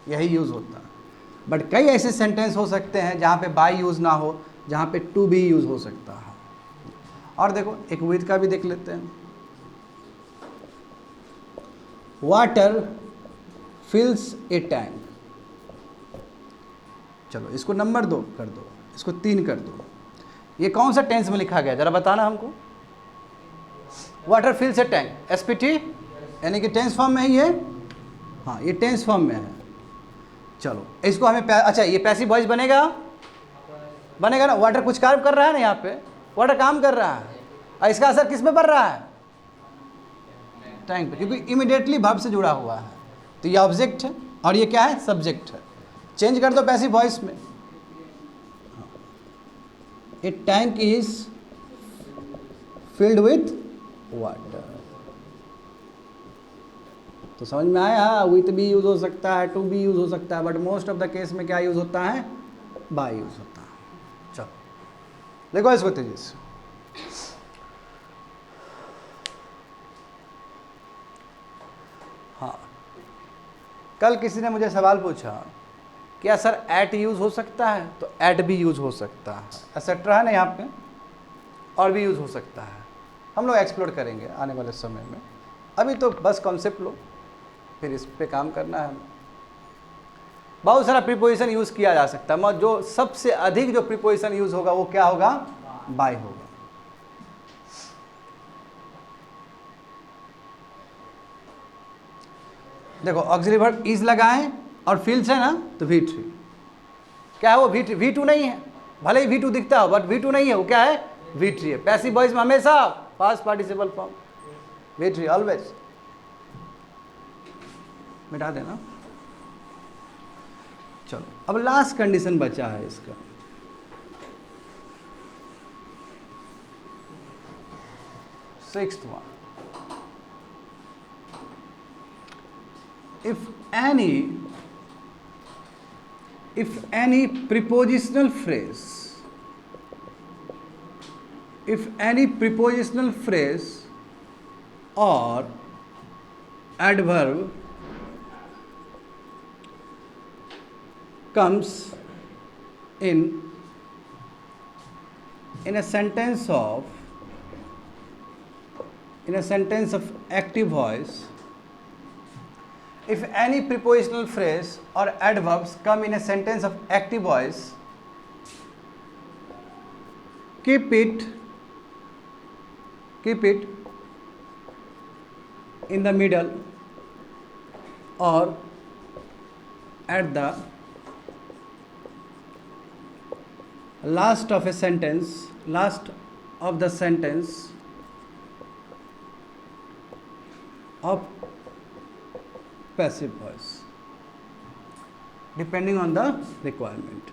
यही यूज़ होता है। बट कई ऐसे सेंटेंस हो सकते हैं जहाँ पे बाई यूज़ ना हो, जहाँ पे टू भी यूज़ हो सकता है। और देखो एक विथ का भी देख लेते हैं। वाटर फिल्स ए टैंक। चलो इसको नंबर 2 कर दो, इसको 3 कर दो। ये कौन सा टेंस में लिखा गया जरा बताना हमको। वाटर फिल्स ए टैंक, एसपीटी यानी कि टेंस फॉर्म में ही है। हाँ ये टेंस फॉर्म में है। चलो इसको हमें अच्छा ये पैसिव वॉइस बनेगा, बनेगा ना। वाटर कुछ काम कर रहा है ना, यहाँ पे वाटर काम कर रहा है और इसका असर किस पे पड़ रहा है? टैंक पे, क्योंकि इमीडिएटली वर्ब से जुड़ा हुआ है। तो ये ऑब्जेक्ट है और ये क्या है? सब्जेक्ट है। चेंज कर दो पैसिव वॉइस में। A tank is filled with water. तो समझ में आया? विथ भी यूज हो सकता है, टू भी यूज हो सकता है, but most of the case में क्या यूज होता है? बाय यूज होता है। चलो देखो इसको तेजी से। हाँ कल किसी ने मुझे सवाल पूछा क्या सर एट यूज़ हो सकता है? तो एट भी यूज़ हो सकता है, एक्सेट्रा है ना यहाँ पे, और भी यूज़ हो सकता है। हम लोग एक्सप्लोर करेंगे आने वाले समय में, अभी तो बस कॉन्सेप्ट लो, फिर इस पे काम करना है। बहुत सारा प्रीपोजिशन यूज़ किया जा सकता है, मगर जो सबसे अधिक जो प्रीपोजिशन यूज़ होगा वो क्या होगा? बाय होगा। देखो ऑक्सिलरी वर्ब इज लगाएं और फील्स है ना, तो V3 क्या है? वो V2 नहीं है, भले ही V2 दिखता हो बट V2 नहीं है, वो क्या है? V3 है। पैसिव वॉइस में हमेशा past participle form V3 always. मिटा देना। चलो अब लास्ट कंडीशन बचा है इसका, sixth one. if any prepositional phrase or adverb comes in a sentence of active voice, if any prepositional phrase or adverbs come in a sentence of active voice, keep it in the middle or at the last of the sentence of passive voice, depending on the requirement.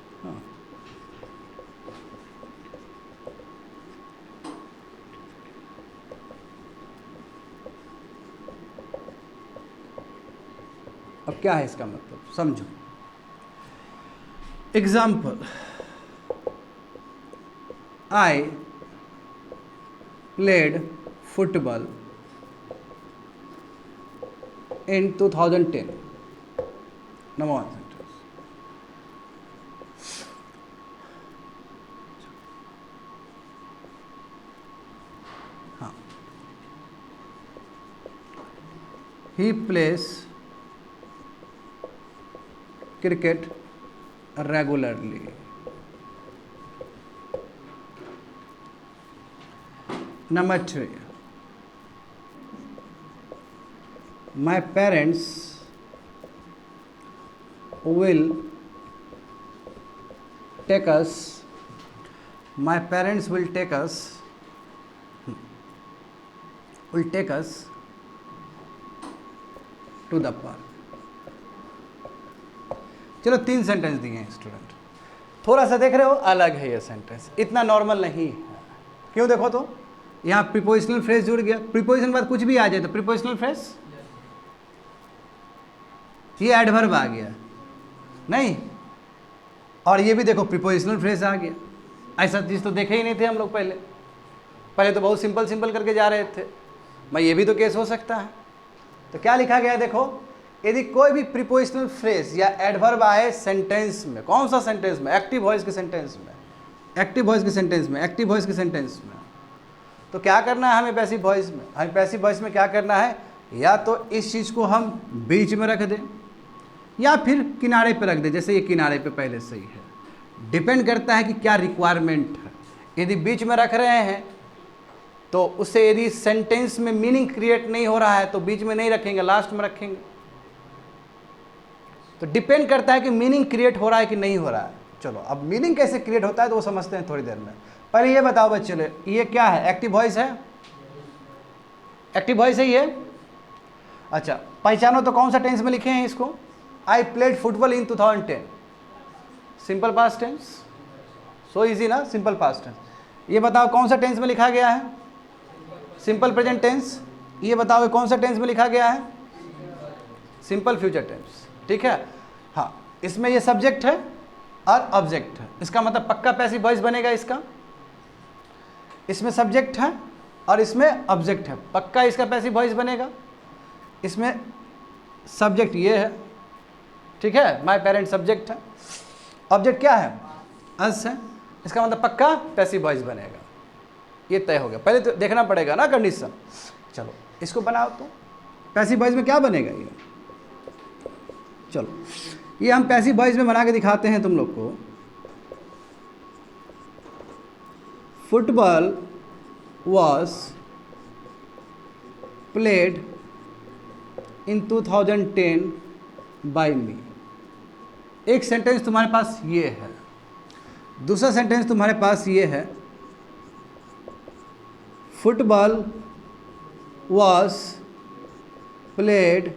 अब क्या है इसका मतलब, समझो। Example, I played football in 2010. Number one sentence. हाँ, he plays cricket regularly. Number 3, my parents will take us to the park. चलो 3 sentence दिए हैं स्टूडेंट, थोड़ा सा देख रहे हो अलग है ये सेंटेंस, इतना नॉर्मल नहीं है। क्यों? देखो तो यहाँ प्रीपोजिशनल फ्रेज जुड़ गया, प्रीपोजिशन बाद कुछ भी आ जाए तो प्रीपोजिशनल फ्रेज, ये एडवर्ब आ गया नहीं, और ये भी देखो प्रीपोजिशनल फ्रेज आ गया। ऐसा चीज़ तो देखे ही नहीं थे हम लोग पहले तो बहुत सिंपल करके जा रहे थे। मैं ये भी तो केस हो सकता है। तो क्या लिखा गया है देखो, यदि कोई भी प्रीपोजिशनल फ्रेज या एडवर्ब आए सेंटेंस में, कौन सा सेंटेंस में? एक्टिव वॉइस के सेंटेंस में, तो क्या करना है हमें पैसिव वॉइस में क्या करना है? या तो इस चीज़ को हम बीच में रख दें या फिर किनारे पे रख दें, जैसे ये किनारे पे पहले से ही है। डिपेंड करता है कि क्या रिक्वायरमेंट है। यदि बीच में रख रहे हैं तो उससे यदि सेंटेंस में मीनिंग क्रिएट नहीं हो रहा है तो बीच में नहीं रखेंगे, लास्ट में रखेंगे। तो डिपेंड करता है कि मीनिंग क्रिएट हो रहा है कि नहीं हो रहा है। चलो अब मीनिंग कैसे क्रिएट होता है तो वो समझते हैं थोड़ी देर में। पहले ये बताओ बच्चे, ये क्या है? एक्टिव वॉइस है, ये। अच्छा, पहचानो तो कौन सा टेंस में लिखे हैं इसको? I played football in 2010, simple past tense, so easy ना, सिंपल पास्ट टेंस। ये बताओ कौन सा टेंस में लिखा गया है? Simple present tense. ये बताओ कौन सा टेंस में लिखा गया है? Simple future tense. ठीक है, हाँ, इसमें ये सब्जेक्ट है और ऑब्जेक्ट है, इसका मतलब पक्का पैसिव वॉइस बनेगा इसका। इसमें सब्जेक्ट है और इसमें ऑब्जेक्ट है, पक्का इसका पैसिव वॉइस बनेगा। इसमें सब्जेक्ट ये है ठीक है, माय पेरेंट सब्जेक्ट है, ऑब्जेक्ट क्या है, अस है, इसका मतलब पक्का पैसिव वॉइस बनेगा, ये तय हो गया। पहले तो देखना पड़ेगा ना कंडीशन। चलो इसको बनाओ तो पैसिव वॉइस में क्या बनेगा ये, चलो ये हम पैसिव वॉइस में बना के दिखाते हैं तुम लोग को। Football was played in 2010 by me. एक सेंटेंस तुम्हारे पास ये है, दूसरा सेंटेंस तुम्हारे पास ये है, football was played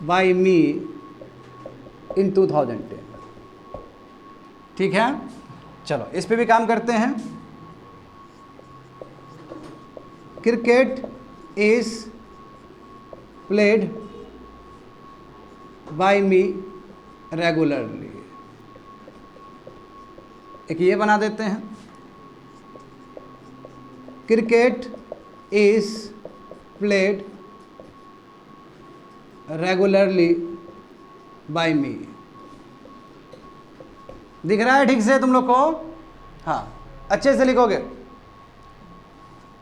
by me in 2010। ठीक है, चलो इस पे भी काम करते हैं। Cricket is played by me regularly. एक ये बना देते हैं, cricket is played regularly by me. दिख रहा है ठीक से तुम लोग को? हाँ, अच्छे से लिखोगे।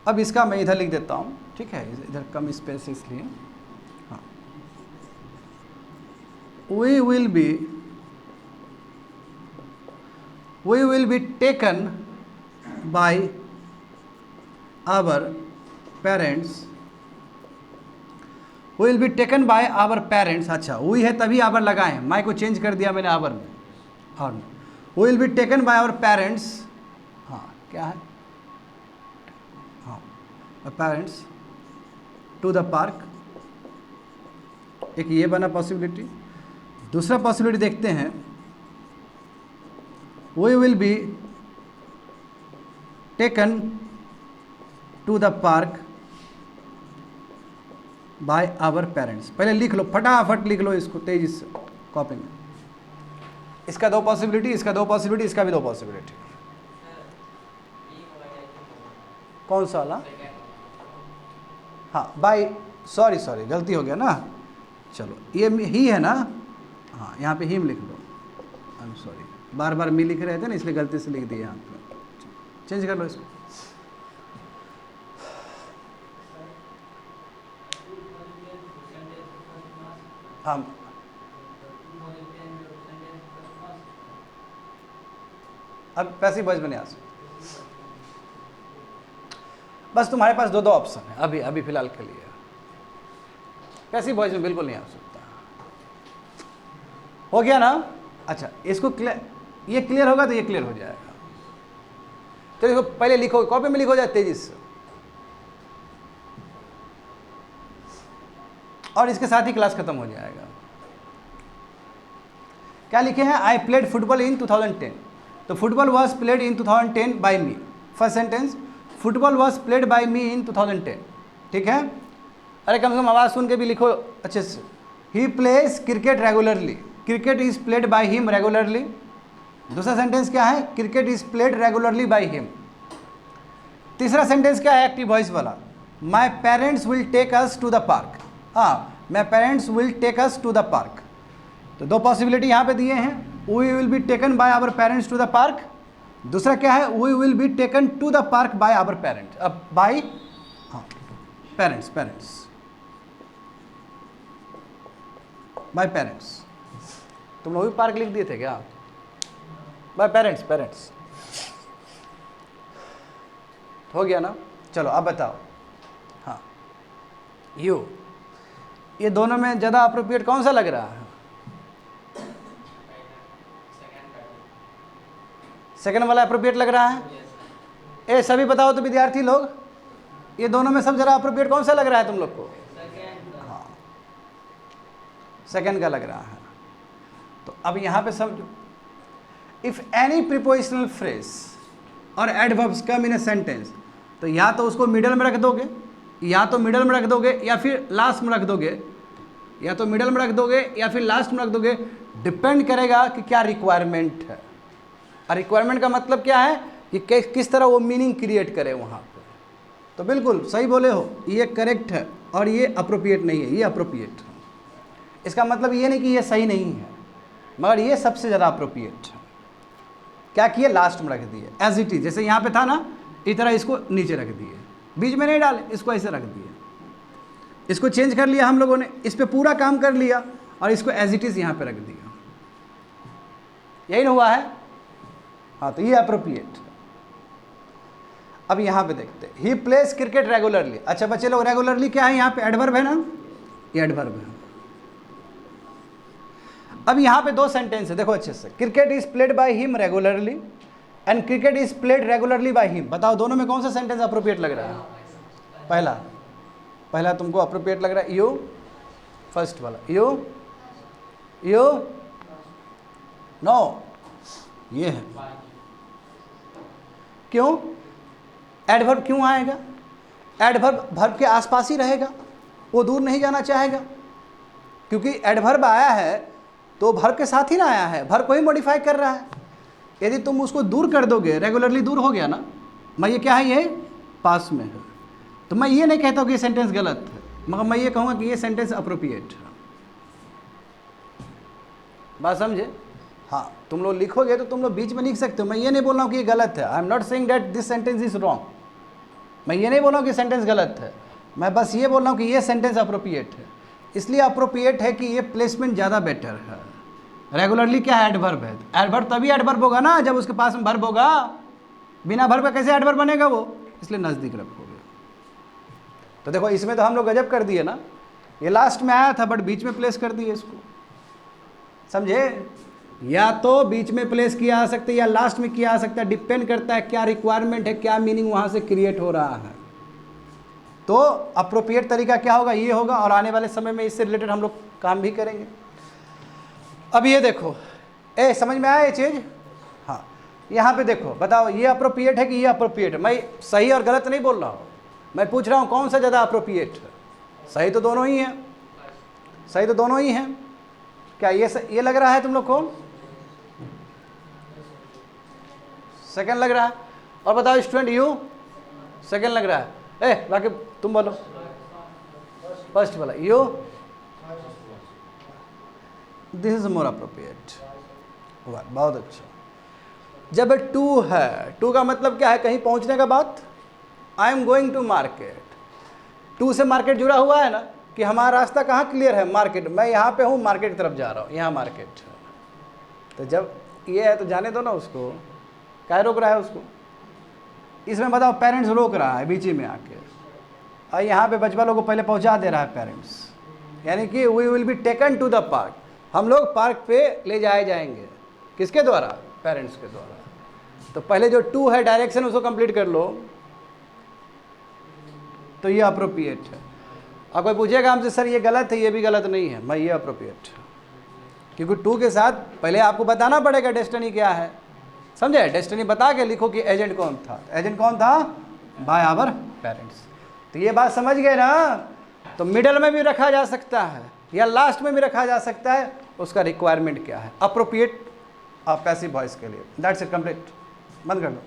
अब इसका मैं इधर लिख देता हूँ, ठीक है, इधर कम स्पेस है इसलिए। हाँ, we will be taken by our parents। we will be taken by our parents। अच्छा, we है तभी आवर लगाए, माई को चेंज कर दिया मैंने आवर में, और we will be taken by our parents। हाँ, क्या है, हाँ, parents to the park। एक ये बना पॉसिबिलिटी। दूसरा पॉसिबिलिटी देखते हैं, we will be taken to the park by our parents। पहले लिख लो, फटाफट लिख लो इसको तेजी से कॉपी में। इसका दो पॉसिबिलिटी, इसका दो पॉसिबिलिटी, इसका भी दो पॉसिबिलिटी। कौन सा वाला? हाँ, बाय, सॉरी गलती हो गया ना। चलो ये ही है ना, हाँ, यहाँ पे हिम लिख लो। आई एम सॉरी, बार बार मी लिख रहे थे ना, इसलिए गलती से लिख दिया यहाँ पे। चेंज कर लो इसको। हाँ, अब पैसिव वॉइस में नहीं आ सकता। बस तुम्हारे पास दो ऑप्शन है अभी अभी फिलहाल के लिए। पैसिव वॉइस में बिल्कुल नहीं आ सकता। हो गया ना? अच्छा, इसको ये क्लियर होगा तो ये क्लियर हो जाएगा। तो इसको पहले लिखो, कॉपी में लिखो जाए तेजी से, और इसके साथ ही क्लास खत्म हो जाएगा। क्या लिखे हैं? I played football in 2010। तो football was played in 2010 by me. First sentence, football was played by me in 2010। ठीक है, अरे कम से कम आवाज़ सुन के भी लिखो अच्छे से। He plays cricket regularly. Cricket is played by him regularly. दूसरा सेंटेंस क्या है? क्रिकेट इज प्लेड रेगुलरली बाय हिम। तीसरा सेंटेंस क्या है? एक्टिव वॉइस वाला, my parents will take us to the park. हाँ, my parents will take us to the park. तो दो पॉसिबिलिटी यहाँ पे दिए हैं, we will be taken by our parents to the park. दूसरा क्या है? We will be taken to the park by our parents. अब बाय, हाँ, पेरेंट्स बाय पेरेंट्स। तुम लोग भी पार्क लिख दिए थे क्या? बाय पेरेंट्स हो गया ना? चलो अब बताओ। हाँ, ये दोनों में ज़्यादा अप्रोप्रिएट कौन सा लग रहा है? सेकंड वाला अप्रोप्रिएट लग रहा है? ए सभी बताओ तो विद्यार्थी लोग, ये दोनों में सब ज़रा अप्रोप्रिएट कौन सा लग रहा है तुम लोग को? हाँ, सेकंड का लग रहा है। तो अब यहाँ पे समझो, इफ एनी प्रीपोजिशनल फ्रेज और adverbs come in a sentence, तो या तो उसको मिडल में रख दोगे, या तो मिडल में रख दोगे, या फिर लास्ट में रख दोगे, या तो मिडल में रख दोगे या फिर लास्ट में रख दोगे। डिपेंड करेगा कि क्या रिक्वायरमेंट है। और रिक्वायरमेंट का मतलब क्या है कि किस तरह वो मीनिंग क्रिएट करे वहाँ पे। तो बिल्कुल सही बोले हो, ये करेक्ट है और ये अप्रोप्रिएट नहीं है, ये अप्रोप्रिएट है। इसका मतलब ये नहीं कि ये सही नहीं है, मगर ये सबसे ज़्यादा अप्रोप्रिएट है। क्या किए, लास्ट में रख दिए एज इट इज, जैसे यहाँ पे था ना, इस तरह इसको नीचे रख दिए, बीच में नहीं डाले, इसको ऐसे रख दिए, इसको चेंज कर लिया हम लोगों ने, इस पे पूरा काम कर लिया और इसको एज इट इज यहाँ पे रख दिया, यही ना हुआ है। हाँ, तो ये अप्रोप्रिएट। अब यहाँ पे देखते हैं, ही प्लेस क्रिकेट रेगुलरली। अच्छा बच्चे लोग, रेगुलरली क्या है यहाँ पे, एडवर्ब है ना, ये एडवर्ब है। अब यहाँ पे दो सेंटेंस है, देखो अच्छे से, cricket is played by him regularly and cricket is played regularly बाय हिम। बताओ दोनों में कौन सा सेंटेंस अप्रोप्रिएट लग रहा है? पहला तुमको अप्रोप्रिएट लग रहा है, यू, फर्स्ट वाला यू नो, ये है। क्यों? एडवर्ब क्यों आएगा? एडवर्ब वर्ब के आसपास ही रहेगा, वो दूर नहीं जाना चाहेगा, क्योंकि एडवर्ब आया है तो वर्ब के साथ ही ना आया है, वर्ब को ही मॉडिफाई कर रहा है। यदि तुम उसको दूर कर दोगे, रेगुलरली दूर हो गया ना, मैं ये क्या है, ये पास में है, तो मैं ये नहीं कहता हूँ कि ये सेंटेंस गलत है, मगर मैं ये कहूँगा कि ये सेंटेंस अप्रोप्रिएट है। बात समझे? हाँ, तुम लोग लिखोगे तो तुम लोग बीच में लिख सकते हो, मैं ये नहीं बोल रहा हूँ कि ये गलत है। I am not saying that this sentence is wrong, मैं ये नहीं बोल रहा हूँ कि सेंटेंस गलत है, मैं बस ये बोल रहा हूँ कि ये सेंटेंस अप्रोप्रिएट है। इसलिए अप्रोप्रिएट है कि ये प्लेसमेंट ज़्यादा बेटर है। रेगुलरली क्या है, एडवर्ब है, एडवर्ब तभी एडवर्ब होगा ना जब उसके पास में वर्ब होगा, बिना वर्ब का कैसे एडवर्ब बनेगा वो, इसलिए नज़दीक रखोगे। तो देखो इसमें तो हम लोग गजब कर दिए ना, ये लास्ट में आया था बट बीच में प्लेस कर दिए इसको, समझे? या तो बीच में प्लेस किया जा सकता है या लास्ट में किया जा सकता है, डिपेंड करता है क्या रिक्वायरमेंट है, क्या मीनिंग वहाँ से क्रिएट हो रहा है। तो अप्रोप्रिएट तरीका क्या होगा, ये होगा, और आने वाले समय में इससे रिलेटेड हम लोग काम भी करेंगे। अब ये देखो, समझ में आया ये चीज़? हाँ, यहाँ पे देखो, बताओ ये अप्रोप्रिएट है कि ये अप्रोप्रिएट है? मैं सही और गलत नहीं बोल रहा हूँ, मैं पूछ रहा हूँ कौन सा ज़्यादा अप्रोप्रिएट है। सही तो दोनों ही है, सही तो दोनों ही हैं। क्या ये लग रहा है तुम लोग को सेकंड लग रहा है? और बताओ स्टूडेंट, यू सेकंड लग रहा है? बाकी तुम बोलो, फर्स्ट वाला you, this is more appropriate. बहुत अच्छा। जब टू है, टू का मतलब क्या है, कहीं पहुंचने का बात, I am going to market, to से मार्केट जुड़ा हुआ है ना, कि हमारा रास्ता कहाँ क्लियर है, मार्केट, मैं यहाँ पे हूँ, मार्केट की तरफ जा रहा हूँ, यहाँ मार्केट है। तो जब ये है तो जाने दो ना उसको, क्या रोक रहा है उसको? इसमें बताओ पेरेंट्स रोक रहा है बीच में आके, और यहाँ पे बच्चा लोगों को पहले पहुँचा दे रहा है पेरेंट्स, यानी कि we will be taken to the park, हम लोग पार्क पे ले जाए जाएंगे, किसके द्वारा? पेरेंट्स के द्वारा। तो पहले जो टू है डायरेक्शन उसको कंप्लीट कर लो, तो ये अप्रोप्रिएट है। और कोई पूछेगा हमसे सर ये गलत है, ये भी गलत नहीं है, मैं ये अप्रोप्रिएट है, क्योंकि टू के साथ पहले आपको बताना पड़ेगा डेस्टिनी क्या है, समझे? डेस्टिनी बता के लिखो कि एजेंट कौन था। एजेंट कौन था? By our parents. तो ये बात समझ गए ना? तो मिडल में भी रखा जा सकता है या लास्ट में भी रखा जा सकता है, उसका रिक्वायरमेंट क्या है, अप्रोप्रिएट पैसिव वॉइस के लिए। That's it, complete. बंद कर दो।